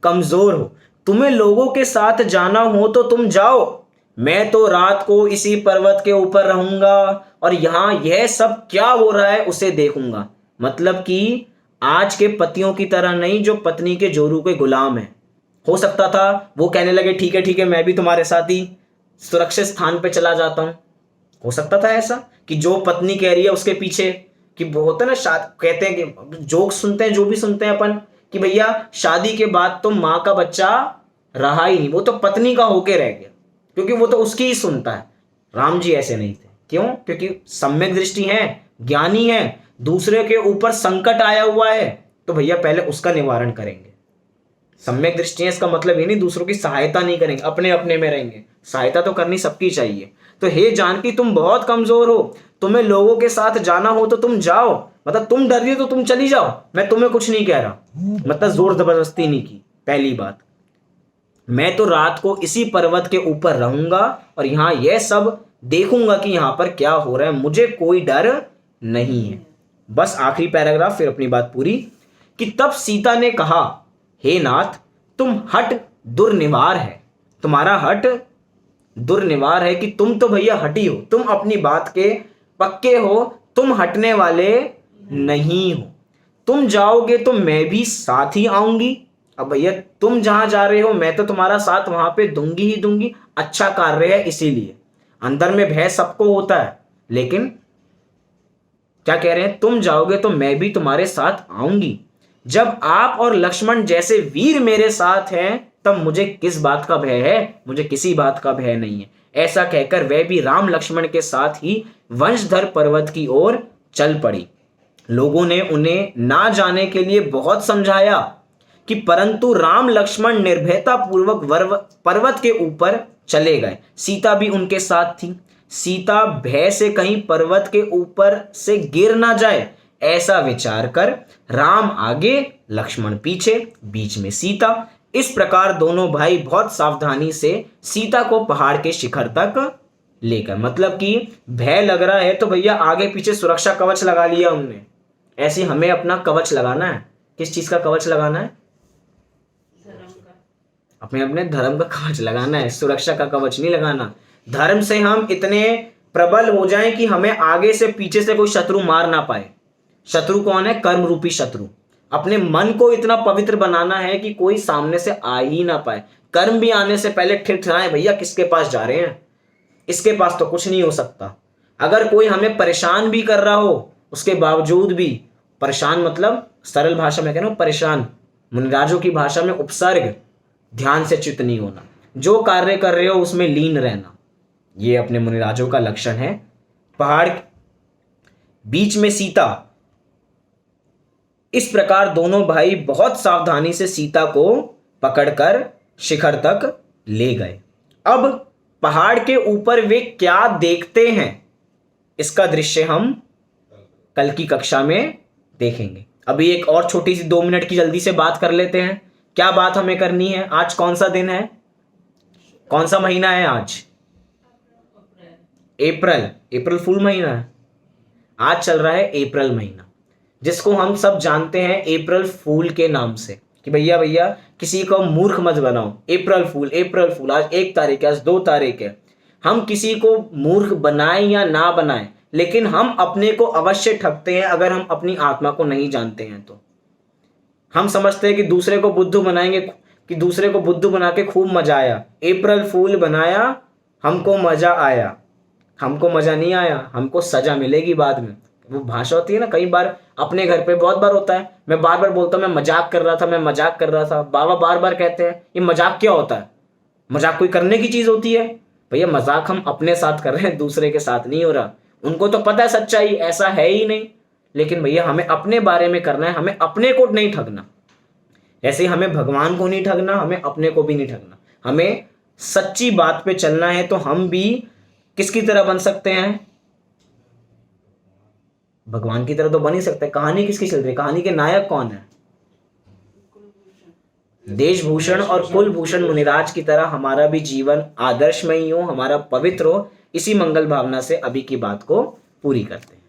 कमजोर हो, तुम्हें लोगों के साथ जाना हो तो तुम जाओ, मैं तो रात को इसी पर्वत के ऊपर रहूंगा और यहां यह सब क्या हो रहा है उसे देखूंगा। मतलब कि आज के पतियों की तरह नहीं जो पत्नी के जोरू के गुलाम है। हो सकता था वो कहने लगे ठीक है मैं भी तुम्हारे साथ ही सुरक्षित स्थान पे चला जाता हूं। हो सकता था ऐसा कि जो पत्नी कह रही है उसके पीछे, कि वो होता है ना, कहते हैं कि जोक सुनते हैं, जो भी सुनते हैं अपन, कि भैया शादी के बाद तो माँ का बच्चा रहा ही नहीं, वो तो पत्नी का होके रह गया, क्योंकि वो तो उसकी ही सुनता है। राम जी ऐसे नहीं थे। क्यों? क्योंकि सम्यक दृष्टि है, ज्ञानी है, दूसरे के ऊपर संकट आया हुआ है तो भैया पहले उसका निवारण करेंगे। सम्यक दृष्टि है इसका मतलब ये नहीं दूसरों की सहायता नहीं करेंगे, अपने अपने में रहेंगे, सहायता तो करनी सबकी चाहिए। तो हे जानकी, तुम बहुत कमजोर हो, तुम्हें लोगों के साथ जाना हो तो तुम जाओ, मतलब तुम डर रही हो तो तुम चली जाओ, मैं तुम्हें कुछ नहीं कह रहा, मतलब जोर जबरदस्ती नहीं की। पहली बात, मैं तो रात को इसी पर्वत के ऊपर रहूंगा और यहां यह सब देखूंगा कि यहां पर क्या हो रहा है, मुझे कोई डर नहीं है। बस आखिरी पैराग्राफ, फिर अपनी बात पूरी। कि तब सीता ने कहा, हे नाथ, तुम हट दुर्निवार है, तुम्हारा हट दुर्निवार है, कि तुम तो भैया हटी हो, तुम अपनी बात के पक्के हो, तुम हटने वाले नहीं हो, तुम जाओगे तो मैं भी साथ ही आऊंगी। अब भैया तुम जहां जा रहे हो मैं तो तुम्हारा साथ वहां पे दूंगी ही दूंगी, अच्छा कार्य है इसीलिए। अंदर में भय सबको होता है, लेकिन क्या कह रहे हैं, तुम जाओगे तो मैं भी तुम्हारे साथ आऊंगी। जब आप और लक्ष्मण जैसे वीर मेरे साथ हैं तब मुझे किस बात का भय है, मुझे किसी बात का भय नहीं है। ऐसा कहकर वह भी राम लक्ष्मण के साथ ही वंशधर पर्वत की ओर चल पड़ी। लोगों ने उन्हें ना जाने के लिए बहुत समझाया, कि परंतु राम लक्ष्मण निर्भयता पूर्वक पर्वत के ऊपर चले गए। सीता भी उनके साथ थी। सीता भय से कहीं पर्वत के ऊपर से गिर ना जाए, ऐसा विचार कर राम आगे लक्ष्मण पीछे, बीच में सीता। इस प्रकार दोनों भाई बहुत सावधानी से सीता को पहाड़ के शिखर तक लेकर, मतलब कि भय लग रहा है तो भैया आगे पीछे सुरक्षा कवच लगा लिया उनने। ऐसे हमें अपना कवच लगाना है। किस चीज का कवच लगाना है? अपने अपने धर्म का कवच लगाना है, सुरक्षा का कवच नहीं लगाना। धर्म से हम इतने प्रबल हो जाएं कि हमें आगे से पीछे से कोई शत्रु मार ना पाए। शत्रु कौन है? कर्म रूपी शत्रु। अपने मन को इतना पवित्र बनाना है कि कोई सामने से आ ही ना पाए। कर्म भी आने से पहले ठिठुराए, भैया किसके पास जा रहे हैं, इसके पास तो कुछ नहीं हो सकता। अगर कोई हमें परेशान भी कर रहा हो उसके बावजूद भी, परेशान मतलब सरल भाषा में कह रहा हूं परेशान, मुनिराजों की भाषा में उपसर्ग, ध्यान से चित्त नहीं होना, जो कार्य कर रहे हो उसमें लीन रहना, ये अपने मुनिराजों का लक्षण है। पहाड़ बीच में सीता। इस प्रकार दोनों भाई बहुत सावधानी से सीता को पकड़कर शिखर तक ले गए। अब पहाड़ के ऊपर वे क्या देखते हैं इसका दृश्य हम कल की कक्षा में देखेंगे। अभी एक और छोटी सी 2 मिनट की जल्दी से बात कर लेते हैं। क्या बात हमें करनी है? आज कौन सा दिन है, कौन सा महीना है आज? अप्रैल फुल महीना है। आज चल रहा है अप्रैल महीना, जिसको हम सब जानते हैं अप्रैल फूल के नाम से, कि भैया भैया किसी को मूर्ख मत बनाओ। अप्रैल फूल, आज 1 तारीख है, आज 2 तारीख है। हम किसी को मूर्ख बनाएं या ना बनाएं, लेकिन हम अपने को अवश्य ठगते हैं अगर हम अपनी आत्मा को नहीं जानते हैं तो। हम समझते हैं कि दूसरे को बुद्धू बनाएंगे, कि दूसरे को बुद्धू बना के खूब मजा आया, अप्रैल फूल बनाया, हमको मजा आया। हमको मजा नहीं आया, हमको सजा मिलेगी बाद में। वो भाषा होती है ना, कई बार अपने घर पे बहुत बार होता है, मैं बार बार बोलता हूँ मैं मजाक कर रहा था, मैं मजाक कर रहा था। बाबा बार बार कहते हैं ये मजाक क्या होता है? मजाक कोई करने की चीज होती है? भैया मजाक हम अपने साथ कर रहे हैं, दूसरे के साथ नहीं हो रहा। उनको तो पता है सच्चाई ऐसा है ही नहीं, लेकिन भैया हमें अपने बारे में करना है, हमें अपने को नहीं ठगना। ऐसे हमें भगवान को नहीं ठगना, हमें अपने को भी नहीं ठगना। हमें सच्ची बात पे चलना है। तो हम भी किसकी तरह बन सकते हैं? भगवान की तरह तो बन ही सकता है। कहानी किसकी चल रही है? कहानी के नायक कौन है? देशभूषण और कुलभूषण मुनिराज की तरह हमारा भी जीवन आदर्शमयी हो, हमारा पवित्र हो, इसी मंगल भावना से अभी की बात को पूरी करते हैं।